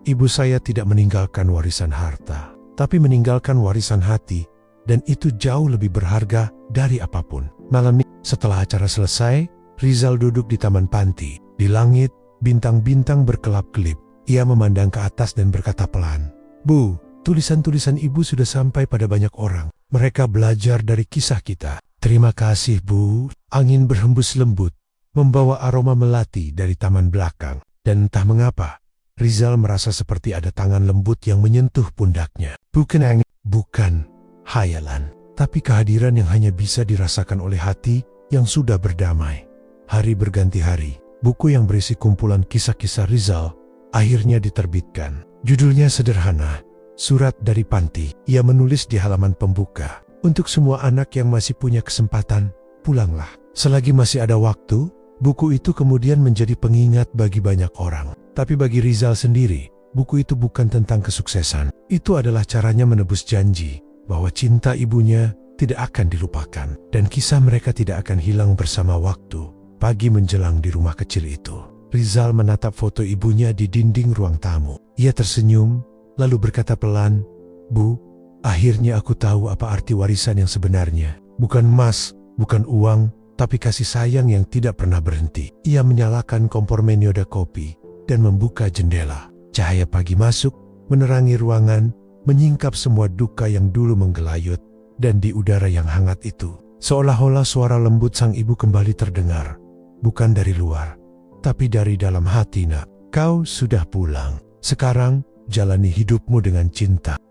"Ibu saya tidak meninggalkan warisan harta, tapi meninggalkan warisan hati, dan itu jauh lebih berharga dari apapun." Malam ini, setelah acara selesai, Rizal duduk di taman panti. Di langit, bintang-bintang berkelap-kelip. Ia memandang ke atas dan berkata pelan, "Bu, tulisan-tulisan ibu sudah sampai pada banyak orang. Mereka belajar dari kisah kita." "Terima kasih, Bu." Angin berhembus lembut, membawa aroma melati dari taman belakang. Dan entah mengapa, Rizal merasa seperti ada tangan lembut yang menyentuh pundaknya. Bukan angin, bukan hayalan, tapi kehadiran yang hanya bisa dirasakan oleh hati yang sudah berdamai. Hari berganti hari, buku yang berisi kumpulan kisah-kisah Rizal akhirnya diterbitkan. Judulnya sederhana, Surat dari Panti. Ia menulis di halaman pembuka, "Untuk semua anak yang masih punya kesempatan, pulanglah. Selagi masih ada waktu." Buku itu kemudian menjadi pengingat bagi banyak orang. Tapi bagi Rizal sendiri, buku itu bukan tentang kesuksesan. Itu adalah caranya menebus janji bahwa cinta ibunya tidak akan dilupakan, dan kisah mereka tidak akan hilang bersama waktu. Pagi menjelang di rumah kecil itu, Rizal menatap foto ibunya di dinding ruang tamu. Ia tersenyum, lalu berkata pelan, "Bu, akhirnya aku tahu apa arti warisan yang sebenarnya. Bukan emas, bukan uang, tapi kasih sayang yang tidak pernah berhenti." Ia menyalakan kompor menioda kopi dan membuka jendela. Cahaya pagi masuk, menerangi ruangan, menyingkap semua duka yang dulu menggelayut, dan di udara yang hangat itu, seolah-olah suara lembut sang ibu kembali terdengar. "Bukan dari luar, tapi dari dalam hati, nak. Kau sudah pulang. Sekarang, jalani hidupmu dengan cinta."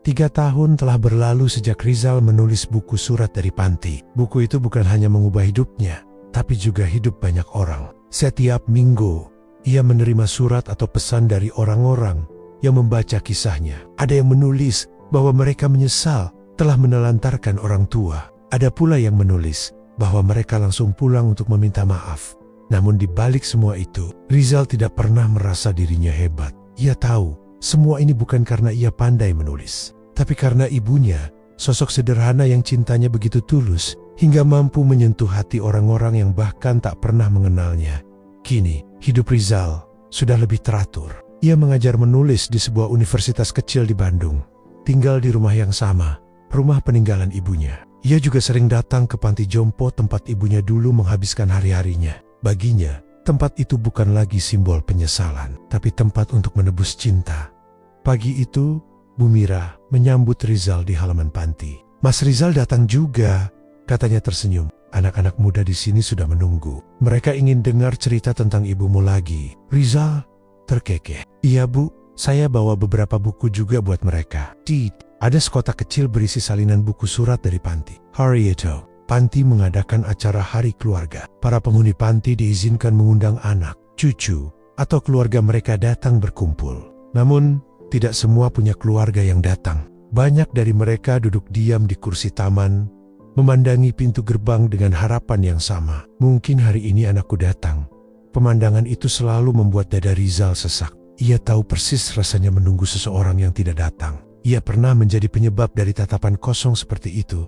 3 tahun telah berlalu sejak Rizal menulis buku Surat dari Panti. Buku itu bukan hanya mengubah hidupnya, tapi juga hidup banyak orang. Setiap minggu, ia menerima surat atau pesan dari orang-orang yang membaca kisahnya. Ada yang menulis bahwa mereka menyesal telah menelantarkan orang tua. Ada pula yang menulis bahwa mereka langsung pulang untuk meminta maaf. Namun di balik semua itu, Rizal tidak pernah merasa dirinya hebat. Ia tahu semua ini bukan karena ia pandai menulis, tapi karena ibunya, sosok sederhana yang cintanya begitu tulus hingga mampu menyentuh hati orang-orang yang bahkan tak pernah mengenalnya. Kini, hidup Rizal sudah lebih teratur. Ia mengajar menulis di sebuah universitas kecil di Bandung, tinggal di rumah yang sama, rumah peninggalan ibunya. Ia juga sering datang ke panti jompo tempat ibunya dulu menghabiskan hari-harinya. Baginya, tempat itu bukan lagi simbol penyesalan, tapi tempat untuk menebus cinta. Pagi itu, Bu Mira menyambut Rizal di halaman panti. "Mas Rizal datang juga," katanya tersenyum. "Anak-anak muda di sini sudah menunggu. Mereka ingin dengar cerita tentang ibumu lagi." Rizal terkekeh. "Iya Bu, saya bawa beberapa buku juga buat mereka." Ada sekotak kecil berisi salinan buku surat dari panti. Hari itu, panti mengadakan acara hari keluarga. Para penghuni panti diizinkan mengundang anak, cucu, atau keluarga mereka datang berkumpul. Namun, tidak semua punya keluarga yang datang. Banyak dari mereka duduk diam di kursi taman, memandangi pintu gerbang dengan harapan yang sama. Mungkin hari ini anakku datang. Pemandangan itu selalu membuat dada Rizal sesak. Ia tahu persis rasanya menunggu seseorang yang tidak datang. Ia pernah menjadi penyebab dari tatapan kosong seperti itu.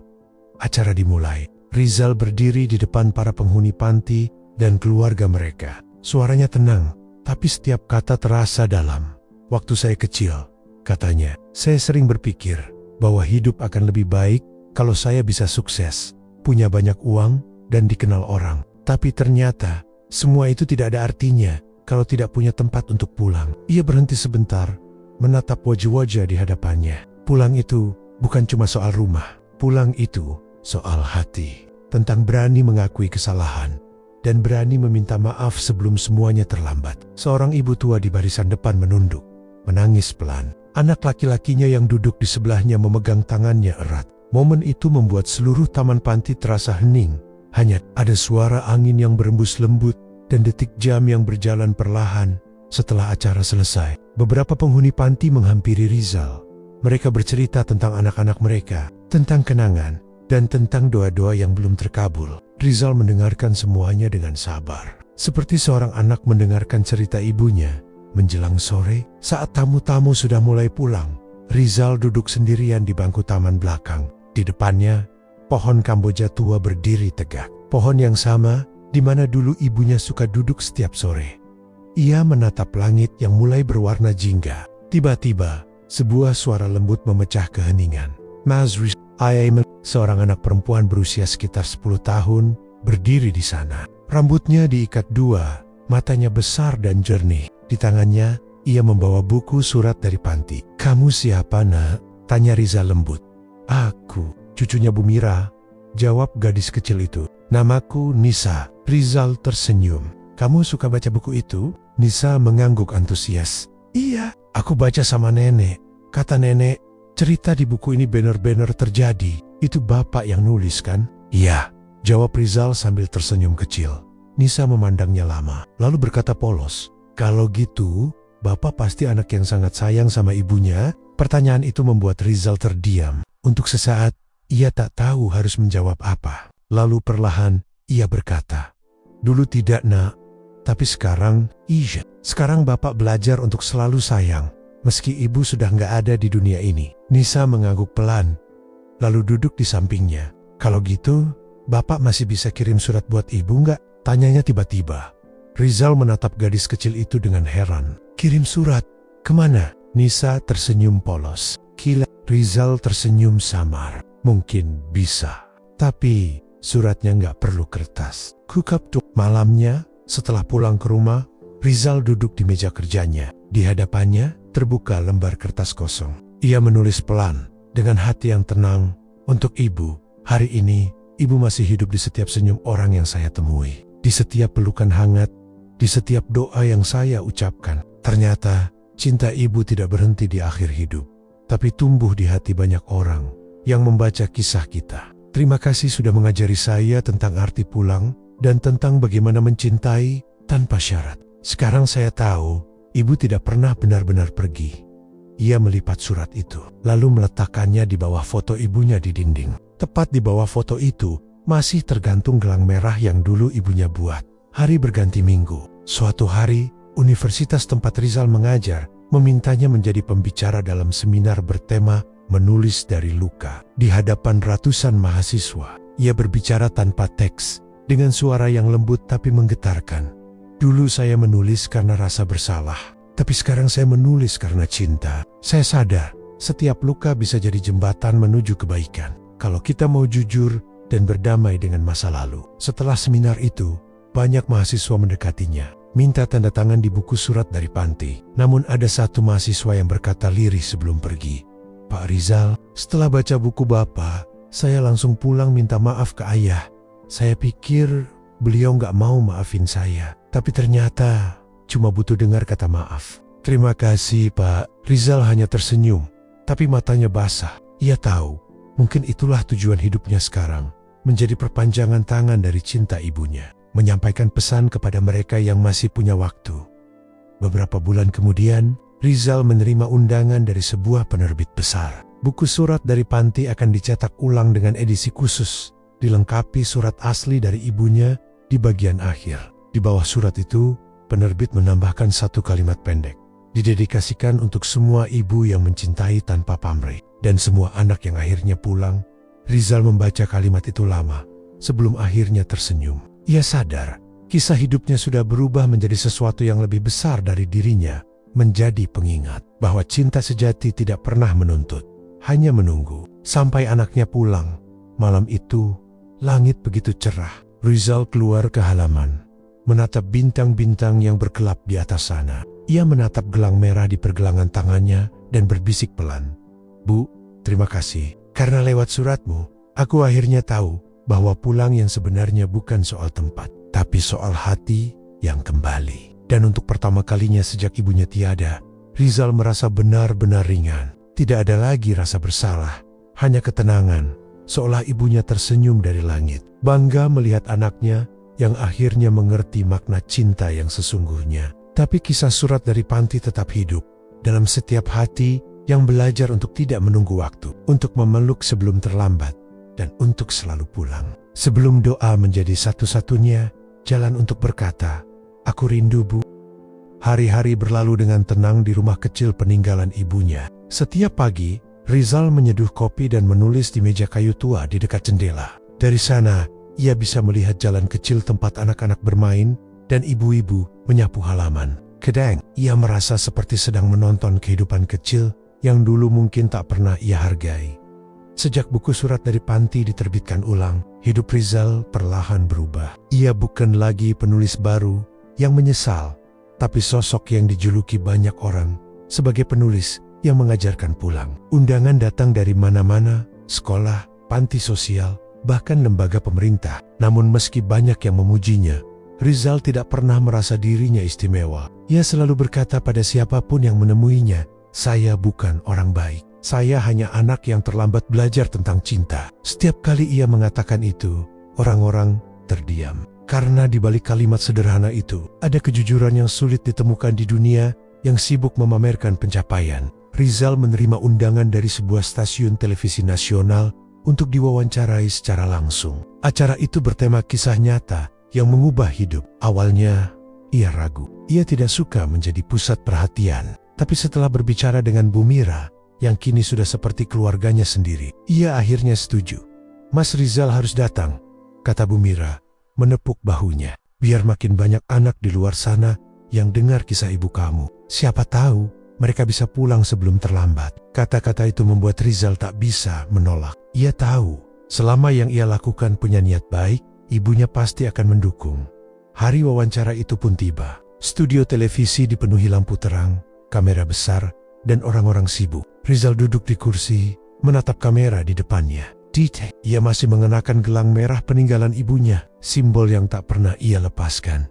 Acara dimulai. Rizal berdiri di depan para penghuni panti dan keluarga mereka. Suaranya tenang, tapi setiap kata terasa dalam. "Waktu saya kecil," katanya, "saya sering berpikir bahwa hidup akan lebih baik kalau saya bisa sukses, punya banyak uang, dan dikenal orang. Tapi ternyata semua itu tidak ada artinya kalau tidak punya tempat untuk pulang." Ia berhenti sebentar, menatap wajah-wajah di hadapannya. Pulang itu bukan cuma soal rumah. Pulang itu soal hati. Tentang berani mengakui kesalahan dan berani meminta maaf sebelum semuanya terlambat. Seorang ibu tua di barisan depan menunduk, menangis pelan. Anak laki-lakinya yang duduk di sebelahnya memegang tangannya erat. Momen itu membuat seluruh taman panti terasa hening. Hanya ada suara angin yang berembus lembut dan detik jam yang berjalan perlahan. Setelah acara selesai, beberapa penghuni panti menghampiri Rizal. Mereka bercerita tentang anak-anak mereka, tentang kenangan, dan tentang doa-doa yang belum terkabul. Rizal mendengarkan semuanya dengan sabar, seperti seorang anak mendengarkan cerita ibunya. Menjelang sore, saat tamu-tamu sudah mulai pulang, Rizal duduk sendirian di bangku taman belakang. Di depannya, pohon Kamboja tua berdiri tegak. Pohon yang sama di mana dulu ibunya suka duduk setiap sore. Ia menatap langit yang mulai berwarna jingga. Tiba-tiba, sebuah suara lembut memecah keheningan. "Mas Rizal," seorang anak perempuan berusia sekitar 10 tahun, berdiri di sana. Rambutnya diikat dua, matanya besar dan jernih. Di tangannya, ia membawa buku surat dari panti. "Kamu siapa, Nak?" tanya Rizal lembut. "Aku, cucunya Bu Mira," jawab gadis kecil itu. "Namaku Nisa." Rizal tersenyum. "Kamu suka baca buku itu?" Nisa mengangguk antusias. "Iya, aku baca sama nenek. Kata nenek, cerita di buku ini benar-benar terjadi. Itu bapak yang nulis kan?" "Iya," jawab Rizal sambil tersenyum kecil. Nisa memandangnya lama, lalu berkata polos, "Kalau gitu, bapak pasti anak yang sangat sayang sama ibunya?" Pertanyaan itu membuat Rizal terdiam. Untuk sesaat, ia tak tahu harus menjawab apa. Lalu perlahan, ia berkata, "Dulu tidak, Nak. Tapi sekarang, iya. Sekarang bapak belajar untuk selalu sayang, meski ibu sudah nggak ada di dunia ini." Nisa mengangguk pelan, lalu duduk di sampingnya. "Kalau gitu, bapak masih bisa kirim surat buat ibu nggak?" tanyanya tiba-tiba. Rizal menatap gadis kecil itu dengan heran. "Kirim surat? Kemana?" Nisa tersenyum polos. "Gila." Rizal tersenyum samar. "Mungkin bisa, tapi suratnya nggak perlu kertas." Kukap tuh. Malamnya, setelah pulang ke rumah, Rizal duduk di meja kerjanya. Di hadapannya terbuka lembar kertas kosong. Ia menulis pelan, dengan hati yang tenang, "Untuk ibu, hari ini ibu masih hidup di setiap senyum orang yang saya temui, di setiap pelukan hangat, di setiap doa yang saya ucapkan. Ternyata cinta ibu tidak berhenti di akhir hidup, tapi tumbuh di hati banyak orang yang membaca kisah kita. Terima kasih sudah mengajari saya tentang arti pulang dan tentang bagaimana mencintai tanpa syarat. Sekarang saya tahu ibu tidak pernah benar-benar pergi." Ia melipat surat itu, lalu meletakkannya di bawah foto ibunya di dinding. Tepat di bawah foto itu, masih tergantung gelang merah yang dulu ibunya buat. Hari berganti minggu. Suatu hari, universitas tempat Rizal mengajar memintanya menjadi pembicara dalam seminar bertema "Menulis dari Luka." Di hadapan ratusan mahasiswa, ia berbicara tanpa teks, dengan suara yang lembut tapi menggetarkan. "Dulu saya menulis karena rasa bersalah, tapi sekarang saya menulis karena cinta. Saya sadar, setiap luka bisa jadi jembatan menuju kebaikan. kalau kita mau jujur dan berdamai dengan masa lalu. Setelah seminar itu, banyak mahasiswa mendekatinya, minta tanda tangan di buku surat dari panti. Namun ada satu mahasiswa yang berkata lirih sebelum pergi, "Pak Rizal, setelah baca buku Bapak, saya langsung pulang minta maaf ke ayah. Saya pikir beliau nggak mau maafin saya, tapi ternyata cuma butuh dengar kata maaf." "Terima kasih Pak." Rizal hanya tersenyum, tapi matanya basah. Ia tahu, mungkin itulah tujuan hidupnya sekarang, menjadi perpanjangan tangan dari cinta ibunya, menyampaikan pesan kepada mereka yang masih punya waktu. Beberapa bulan kemudian, Rizal menerima undangan dari sebuah penerbit besar. Buku surat dari panti akan dicetak ulang dengan edisi khusus, dilengkapi surat asli dari ibunya di bagian akhir. Di bawah surat itu, penerbit menambahkan satu kalimat pendek, didedikasikan untuk semua ibu yang mencintai tanpa pamrih dan semua anak yang akhirnya pulang. Rizal membaca kalimat itu lama, sebelum akhirnya tersenyum. Ia sadar, kisah hidupnya sudah berubah menjadi sesuatu yang lebih besar dari dirinya, menjadi pengingat bahwa cinta sejati tidak pernah menuntut, hanya menunggu sampai anaknya pulang. Malam itu, langit begitu cerah. Rizal keluar ke halaman, menatap bintang-bintang yang berkelap di atas sana. Ia menatap gelang merah di pergelangan tangannya dan berbisik pelan, "Bu, terima kasih. Karena lewat suratmu, aku akhirnya tahu bahwa pulang yang sebenarnya bukan soal tempat, tapi soal hati yang kembali." Dan untuk pertama kalinya sejak ibunya tiada, Rizal merasa benar-benar ringan. Tidak ada lagi rasa bersalah, hanya ketenangan, seolah ibunya tersenyum dari langit, bangga melihat anaknya yang akhirnya mengerti makna cinta yang sesungguhnya. Tapi kisah surat dari panti tetap hidup dalam setiap hati yang belajar untuk tidak menunggu waktu, untuk memeluk sebelum terlambat, dan untuk selalu pulang. Sebelum doa menjadi satu-satunya jalan untuk berkata, "Aku rindu, Bu." Hari-hari berlalu dengan tenang di rumah kecil peninggalan ibunya. Setiap pagi, Rizal menyeduh kopi dan menulis di meja kayu tua di dekat jendela. Dari sana, ia bisa melihat jalan kecil tempat anak-anak bermain dan ibu-ibu menyapu halaman. Kadang, ia merasa seperti sedang menonton kehidupan kecil yang dulu mungkin tak pernah ia hargai. Sejak buku surat dari panti diterbitkan ulang, hidup Rizal perlahan berubah. Ia bukan lagi penulis baru yang menyesal, tapi sosok yang dijuluki banyak orang sebagai penulis yang mengajarkan pulang. Undangan datang dari mana-mana, sekolah, panti sosial, bahkan lembaga pemerintah. Namun meski banyak yang memujinya, Rizal tidak pernah merasa dirinya istimewa. Ia selalu berkata pada siapapun yang menemuinya, "Saya bukan orang baik. Saya hanya anak yang terlambat belajar tentang cinta." Setiap kali ia mengatakan itu, orang-orang terdiam. Karena di balik kalimat sederhana itu, ada kejujuran yang sulit ditemukan di dunia yang sibuk memamerkan pencapaian. Rizal menerima undangan dari sebuah stasiun televisi nasional untuk diwawancarai secara langsung. Acara itu bertema kisah nyata yang mengubah hidup. Awalnya, ia ragu. Ia tidak suka menjadi pusat perhatian. Tapi setelah berbicara dengan Bu Mira, yang kini sudah seperti keluarganya sendiri, ia akhirnya setuju. "Mas Rizal harus datang," kata Bu Mira, menepuk bahunya. "Biar makin banyak anak di luar sana yang dengar kisah ibu kamu. Siapa tahu mereka bisa pulang sebelum terlambat." Kata-kata itu membuat Rizal tak bisa menolak. Ia tahu, selama yang ia lakukan punya niat baik, ibunya pasti akan mendukung. Hari wawancara itu pun tiba. Studio televisi dipenuhi lampu terang, kamera besar, dan orang-orang sibuk. Rizal duduk di kursi, menatap kamera di depannya. Ia masih mengenakan gelang merah peninggalan ibunya, simbol yang tak pernah ia lepaskan.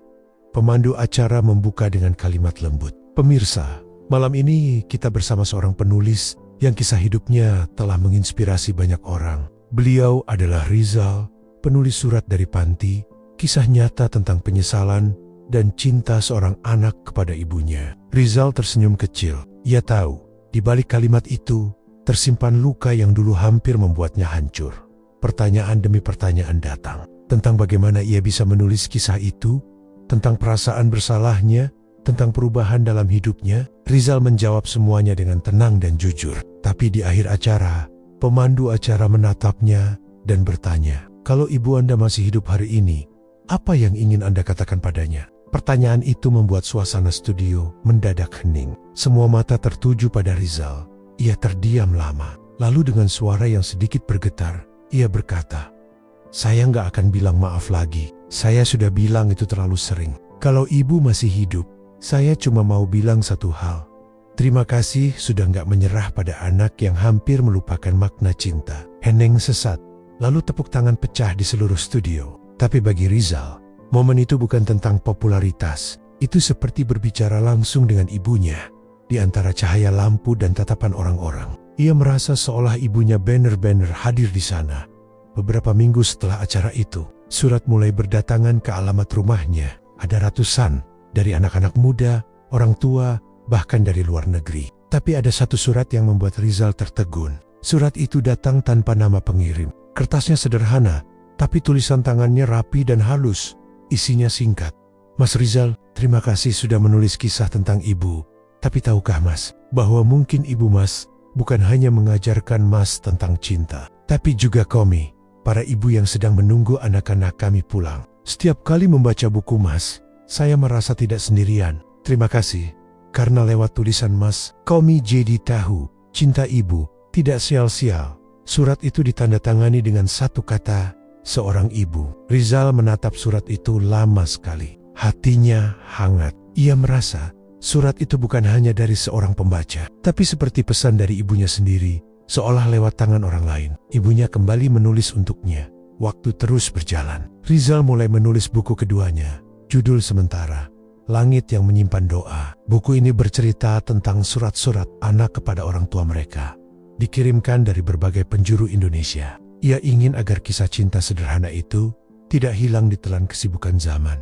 Pemandu acara membuka dengan kalimat lembut, "Pemirsa, malam ini kita bersama seorang penulis yang kisah hidupnya telah menginspirasi banyak orang. Beliau adalah Rizal, penulis surat dari panti, kisah nyata tentang penyesalan dan cinta seorang anak kepada ibunya." Rizal tersenyum kecil. Ia tahu, di balik kalimat itu tersimpan luka yang dulu hampir membuatnya hancur. Pertanyaan demi pertanyaan datang tentang bagaimana ia bisa menulis kisah itu, tentang perasaan bersalahnya, tentang perubahan dalam hidupnya. Rizal menjawab semuanya dengan tenang dan jujur. Tapi di akhir acara, pemandu acara menatapnya dan bertanya, "Kalau ibu Anda masih hidup hari ini, apa yang ingin Anda katakan padanya?" Pertanyaan itu membuat suasana studio mendadak hening. Semua mata tertuju pada Rizal. Ia terdiam lama. Lalu dengan suara yang sedikit bergetar, Ia berkata, "Saya nggak akan bilang maaf lagi. Saya sudah bilang itu terlalu sering. Kalau ibu masih hidup, saya cuma mau bilang satu hal. Terima kasih sudah nggak menyerah pada anak yang hampir melupakan makna cinta." Heneng sesat, lalu tepuk tangan pecah di seluruh studio. Tapi bagi Rizal, momen itu bukan tentang popularitas. Itu seperti berbicara langsung dengan ibunya. Di antara cahaya lampu dan tatapan orang-orang, ia merasa seolah ibunya benar-benar hadir di sana. Beberapa minggu setelah acara itu, surat mulai berdatangan ke alamat rumahnya. Ada ratusan dari anak-anak muda, orang tua, bahkan dari luar negeri. Tapi ada satu surat yang membuat Rizal tertegun. Surat itu datang tanpa nama pengirim. Kertasnya sederhana, tapi tulisan tangannya rapi dan halus. Isinya singkat. "Mas Rizal, terima kasih sudah menulis kisah tentang ibu. Tapi tahukah Mas, bahwa mungkin ibu Mas bukan hanya mengajarkan Mas tentang cinta, tapi juga kami, para ibu yang sedang menunggu anak-anak kami pulang. Setiap kali membaca buku Mas, saya merasa tidak sendirian. Terima kasih, karena lewat tulisan Mas, kami jadi tahu cinta ibu tidak sia-sia." Surat itu ditandatangani dengan satu kata, "Seorang ibu." Rizal menatap surat itu lama sekali. Hatinya hangat. Ia merasa surat itu bukan hanya dari seorang pembaca, tapi seperti pesan dari ibunya sendiri, seolah lewat tangan orang lain. Ibunya kembali menulis untuknya. Waktu terus berjalan. Rizal mulai menulis buku keduanya. Judul sementara, Langit yang Menyimpan Doa. Buku ini bercerita tentang surat-surat anak kepada orang tua mereka, dikirimkan dari berbagai penjuru Indonesia. Ia ingin agar kisah cinta sederhana itu tidak hilang ditelan kesibukan zaman.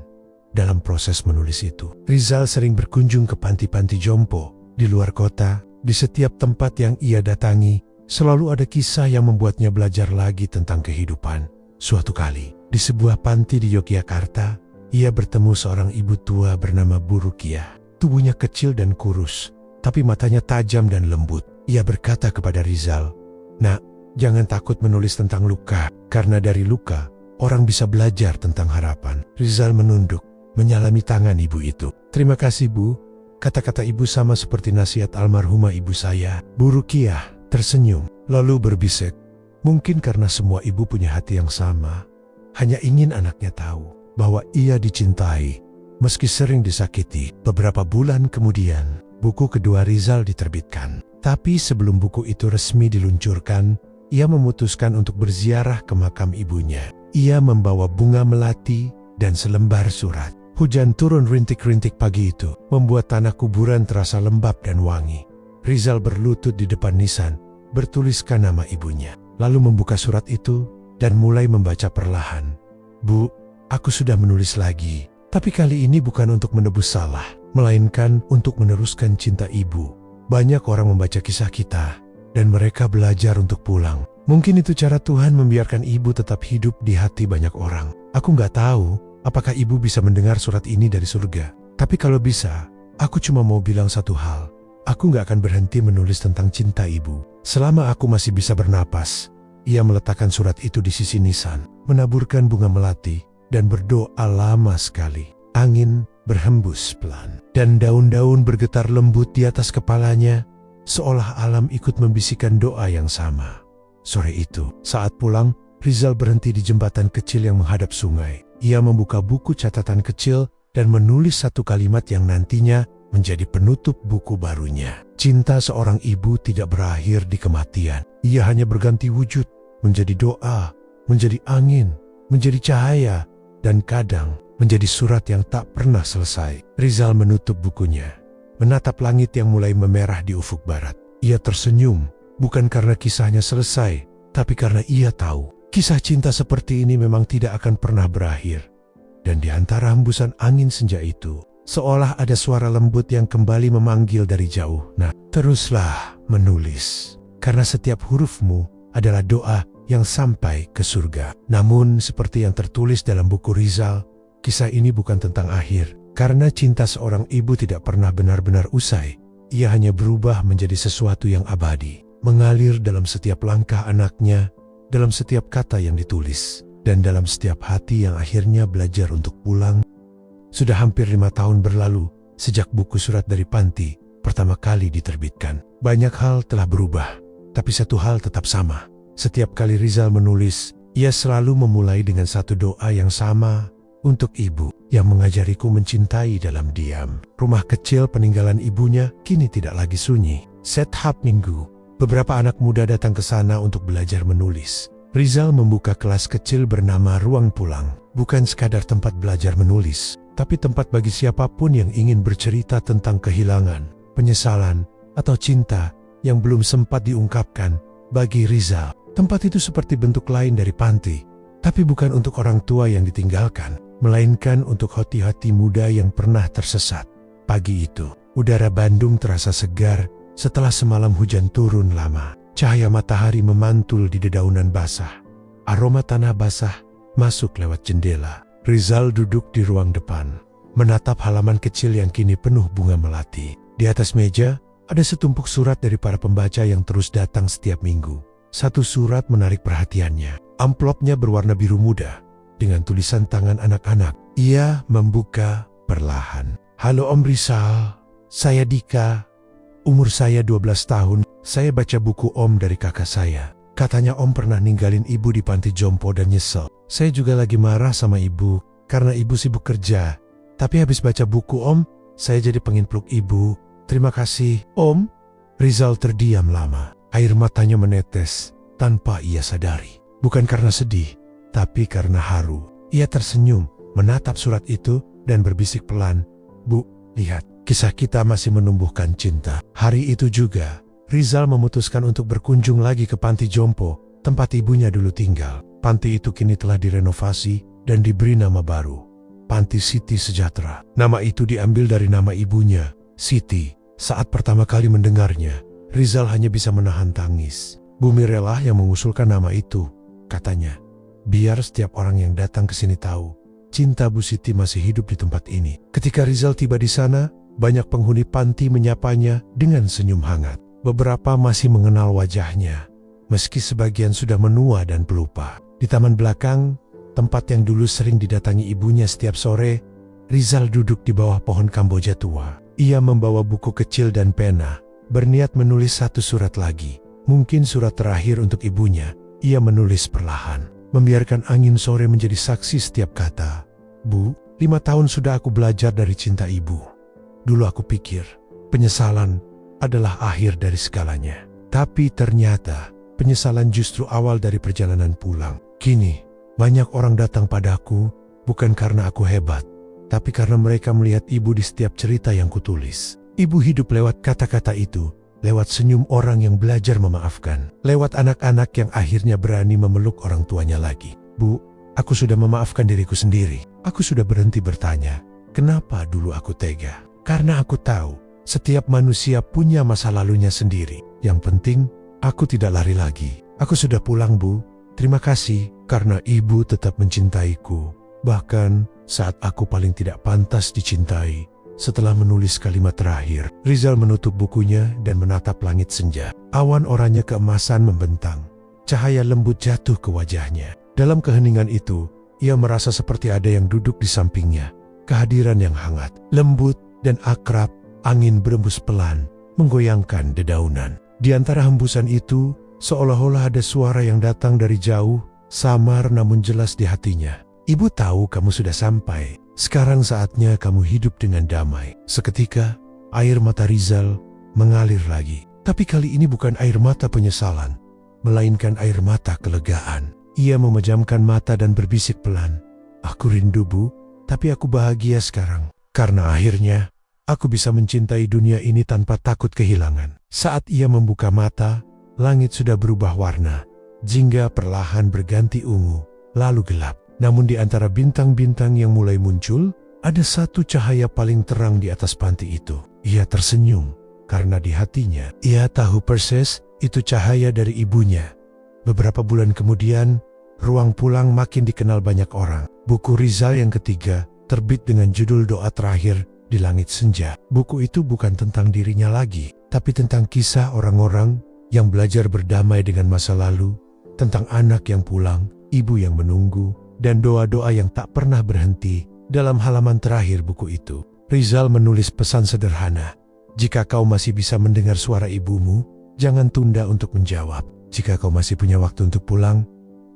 Dalam proses menulis itu, Rizal sering berkunjung ke panti-panti jompo di luar kota. Di setiap tempat yang ia datangi, selalu ada kisah yang membuatnya belajar lagi tentang kehidupan. Suatu kali, di sebuah panti di Yogyakarta, ia bertemu seorang ibu tua bernama Bu Rukiah. Tubuhnya kecil dan kurus, tapi matanya tajam dan lembut. Ia berkata kepada Rizal, "Nak, jangan takut menulis tentang luka, karena dari luka, orang bisa belajar tentang harapan." Rizal menunduk, menyalami tangan ibu itu. "Terima kasih Bu." Kata-kata ibu sama seperti nasihat almarhumah ibu saya. Bu Rukiah tersenyum, lalu berbisik, "Mungkin karena semua ibu punya hati yang sama, hanya ingin anaknya tahu bahwa ia dicintai, meski sering disakiti." Beberapa bulan kemudian, buku kedua Rizal diterbitkan. Tapi sebelum buku itu resmi diluncurkan, ia memutuskan untuk berziarah ke makam ibunya. Ia membawa bunga melati dan selembar surat. Hujan turun rintik-rintik pagi itu, membuat tanah kuburan terasa lembab dan wangi. Rizal berlutut di depan nisan, bertuliskan nama ibunya, lalu membuka surat itu dan mulai membaca perlahan. "Bu, aku sudah menulis lagi, tapi kali ini bukan untuk menebus salah, melainkan untuk meneruskan cinta ibu. Banyak orang membaca kisah kita, dan mereka belajar untuk pulang. Mungkin itu cara Tuhan membiarkan ibu tetap hidup di hati banyak orang. Aku nggak tahu apakah ibu bisa mendengar surat ini dari surga. Tapi kalau bisa, aku cuma mau bilang satu hal. Aku nggak akan berhenti menulis tentang cinta ibu. Selama aku masih bisa bernapas." Ia meletakkan surat itu di sisi nisan, menaburkan bunga melati, dan berdoa lama sekali. Angin berhembus pelan, dan daun-daun bergetar lembut di atas kepalanya, seolah alam ikut membisikkan doa yang sama. Sore itu, saat pulang, Rizal berhenti di jembatan kecil yang menghadap sungai. Ia membuka buku catatan kecil dan menulis satu kalimat yang nantinya menjadi penutup buku barunya. Cinta seorang ibu tidak berakhir di kematian. Ia hanya berganti wujud, menjadi doa, menjadi angin, menjadi cahaya, dan kadang menjadi surat yang tak pernah selesai. Rizal menutup bukunya, menatap langit yang mulai memerah di ufuk barat. Ia tersenyum, bukan karena kisahnya selesai, tapi karena ia tahu kisah cinta seperti ini memang tidak akan pernah berakhir. Dan di antara hembusan angin senja itu, seolah ada suara lembut yang kembali memanggil dari jauh, "Nah, teruslah menulis, karena setiap hurufmu adalah doa yang sampai ke surga." Namun, seperti yang tertulis dalam buku Rizal, kisah ini bukan tentang akhir, karena cinta seorang ibu tidak pernah benar-benar usai. Ia hanya berubah menjadi sesuatu yang abadi, mengalir dalam setiap langkah anaknya, dalam setiap kata yang ditulis, dan dalam setiap hati yang akhirnya belajar untuk pulang. Sudah hampir 5 tahun berlalu sejak buku surat dari panti pertama kali diterbitkan. Banyak hal telah berubah, tapi satu hal tetap sama. Setiap kali Rizal menulis, ia selalu memulai dengan satu doa yang sama untuk ibu yang mengajariku mencintai dalam diam. Rumah kecil peninggalan ibunya kini tidak lagi sunyi. Setiap minggu, beberapa anak muda datang ke sana untuk belajar menulis. Rizal membuka kelas kecil bernama Ruang Pulang. Bukan sekadar tempat belajar menulis, tapi tempat bagi siapapun yang ingin bercerita tentang kehilangan, penyesalan, atau cinta yang belum sempat diungkapkan. Bagi Rizal, tempat itu seperti bentuk lain dari panti, tapi bukan untuk orang tua yang ditinggalkan, melainkan untuk hati-hati muda yang pernah tersesat. Pagi itu, udara Bandung terasa segar setelah semalam hujan turun lama. Cahaya matahari memantul di dedaunan basah. Aroma tanah basah masuk lewat jendela. Rizal duduk di ruang depan, menatap halaman kecil yang kini penuh bunga melati. Di atas meja, ada setumpuk surat dari para pembaca yang terus datang setiap minggu. Satu surat menarik perhatiannya. Amplopnya berwarna biru muda, dengan tulisan tangan anak-anak. Ia membuka perlahan. Halo Om Rizal, saya Dika. Umur saya 12 tahun. Saya baca buku Om dari kakak saya. Katanya Om pernah ninggalin ibu di panti jompo dan nyesel. Saya juga lagi marah sama ibu karena ibu sibuk kerja. Tapi habis baca buku Om, saya jadi pengen peluk ibu. Terima kasih, Om. Rizal terdiam lama. Air matanya menetes tanpa ia sadari. Bukan karena sedih, tapi karena haru. Ia tersenyum, menatap surat itu dan berbisik pelan. Bu, lihat, kisah kita masih menumbuhkan cinta. Hari itu juga, Rizal memutuskan untuk berkunjung lagi ke panti jompo, tempat ibunya dulu tinggal. Panti itu kini telah direnovasi dan diberi nama baru, Panti Siti Sejahtera. Nama itu diambil dari nama ibunya, Siti. Saat pertama kali mendengarnya, Rizal hanya bisa menahan tangis. Bu Mirella yang mengusulkan nama itu, katanya, biar setiap orang yang datang ke sini tahu, cinta Bu Siti masih hidup di tempat ini. Ketika Rizal tiba di sana, banyak penghuni panti menyapanya dengan senyum hangat. Beberapa masih mengenal wajahnya, meski sebagian sudah menua dan pelupa. Di taman belakang, tempat yang dulu sering didatangi ibunya setiap sore, Rizal duduk di bawah pohon Kamboja tua. Ia membawa buku kecil dan pena, berniat menulis satu surat lagi. Mungkin surat terakhir untuk ibunya. Ia menulis perlahan, membiarkan angin sore menjadi saksi setiap kata. Bu, 5 tahun sudah aku belajar dari cinta ibu. Dulu aku pikir, penyesalan adalah akhir dari segalanya. Tapi ternyata, penyesalan justru awal dari perjalanan pulang. Kini, banyak orang datang padaku, bukan karena aku hebat, tapi karena mereka melihat ibu di setiap cerita yang kutulis. Ibu hidup lewat kata-kata itu, lewat senyum orang yang belajar memaafkan, lewat anak-anak yang akhirnya berani memeluk orang tuanya lagi. Bu, aku sudah memaafkan diriku sendiri. Aku sudah berhenti bertanya, kenapa dulu aku tega? Karena aku tahu, setiap manusia punya masa lalunya sendiri. Yang penting, aku tidak lari lagi. Aku sudah pulang, Bu. Terima kasih, karena ibu tetap mencintaiku. Bahkan, saat aku paling tidak pantas dicintai. Setelah menulis kalimat terakhir, Rizal menutup bukunya dan menatap langit senja. Awan oranye keemasan membentang. Cahaya lembut jatuh ke wajahnya. Dalam keheningan itu, ia merasa seperti ada yang duduk di sampingnya. Kehadiran yang hangat, lembut, dan akrab. Angin berembus pelan, menggoyangkan dedaunan. Di antara hembusan itu, seolah-olah ada suara yang datang dari jauh, samar namun jelas di hatinya. Ibu tahu kamu sudah sampai. Sekarang saatnya kamu hidup dengan damai. Seketika, air mata Rizal mengalir lagi. Tapi kali ini bukan air mata penyesalan, melainkan air mata kelegaan. Ia memejamkan mata dan berbisik pelan. Aku rindu, Bu, tapi aku bahagia sekarang. Karena akhirnya, aku bisa mencintai dunia ini tanpa takut kehilangan. Saat ia membuka mata, langit sudah berubah warna. Jingga perlahan berganti ungu, lalu gelap. Namun di antara bintang-bintang yang mulai muncul, ada satu cahaya paling terang di atas panti itu. Ia tersenyum, karena di hatinya, ia tahu persis itu cahaya dari ibunya. Beberapa bulan kemudian, Ruang Pulang makin dikenal banyak orang. Buku Rizal yang ketiga, terbit dengan judul Doa Terakhir di Langit Senja. Buku itu bukan tentang dirinya lagi, tapi tentang kisah orang-orang yang belajar berdamai dengan masa lalu, tentang anak yang pulang, ibu yang menunggu, dan doa-doa yang tak pernah berhenti. Dalam halaman terakhir buku itu, Rizal menulis pesan sederhana. Jika kau masih bisa mendengar suara ibumu, jangan tunda untuk menjawab. jika kau masih punya waktu untuk pulang,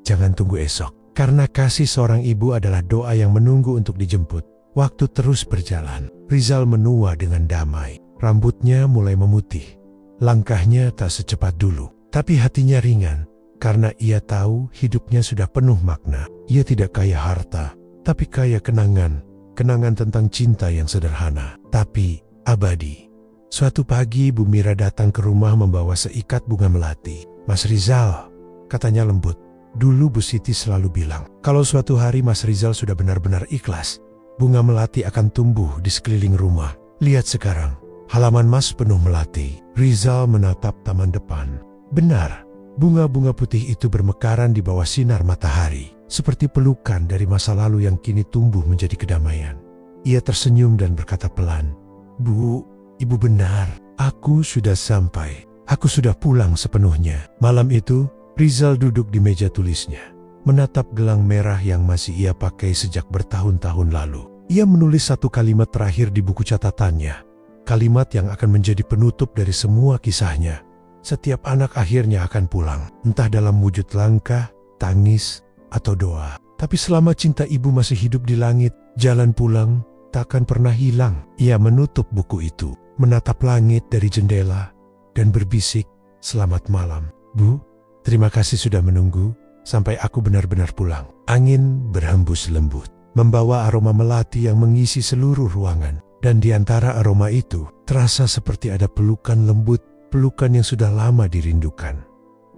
jangan tunggu esok. Karena kasih seorang ibu adalah doa yang menunggu untuk dijemput. Waktu terus berjalan. Rizal menua dengan damai. Rambutnya mulai memutih. Langkahnya tak secepat dulu. Tapi hatinya ringan. Karena ia tahu hidupnya sudah penuh makna. Ia tidak kaya harta, tapi kaya kenangan. Kenangan tentang cinta yang sederhana, tapi abadi. Suatu pagi Bu Mira datang ke rumah membawa seikat bunga melati. "Mas Rizal," katanya lembut. Dulu Bu Siti selalu bilang, kalau suatu hari Mas Rizal sudah benar-benar ikhlas, bunga melati akan tumbuh di sekeliling rumah. Lihat sekarang, halaman Mas penuh melati. Rizal menatap taman depan. Benar, bunga-bunga putih itu bermekaran di bawah sinar matahari, seperti pelukan dari masa lalu yang kini tumbuh menjadi kedamaian. Ia tersenyum dan berkata pelan, "Bu, Ibu benar, aku sudah sampai. Aku sudah pulang sepenuhnya." Malam itu, Rizal duduk di meja tulisnya, menatap gelang merah yang masih ia pakai sejak bertahun-tahun lalu. Ia menulis satu kalimat terakhir di buku catatannya, kalimat yang akan menjadi penutup dari semua kisahnya. Setiap anak akhirnya akan pulang, entah dalam wujud langkah, tangis, atau doa. Tapi selama cinta ibu masih hidup di langit, jalan pulang takkan pernah hilang. Ia menutup buku itu, menatap langit dari jendela, dan berbisik, "Selamat malam, Bu. Terima kasih sudah menunggu, sampai aku benar-benar pulang." Angin berhembus lembut, membawa aroma melati yang mengisi seluruh ruangan. Dan di antara aroma itu, terasa seperti ada pelukan lembut, pelukan yang sudah lama dirindukan.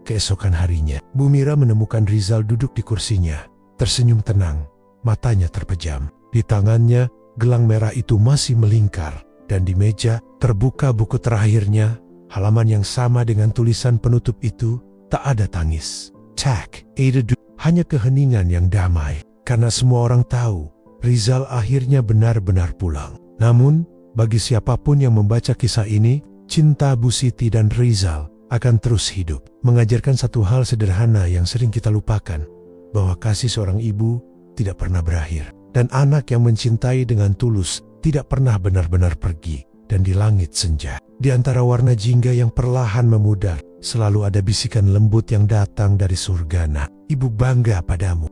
Keesokan harinya, Bu Mira menemukan Rizal duduk di kursinya, tersenyum tenang, matanya terpejam. Di tangannya, gelang merah itu masih melingkar. Dan di meja, terbuka buku terakhirnya, halaman yang sama dengan tulisan penutup itu, tak ada tangis. Tak ada hanya keheningan yang damai. Karena semua orang tahu, Rizal akhirnya benar-benar pulang. Namun, bagi siapapun yang membaca kisah ini, cinta Bu Siti dan Rizal akan terus hidup. Mengajarkan satu hal sederhana yang sering kita lupakan, bahwa kasih seorang ibu tidak pernah berakhir. Dan anak yang mencintai dengan tulus tidak pernah benar-benar pergi. Dan di langit senja, di antara warna jingga yang perlahan memudar, selalu ada bisikan lembut yang datang dari surga. "Nak, Ibu bangga padamu."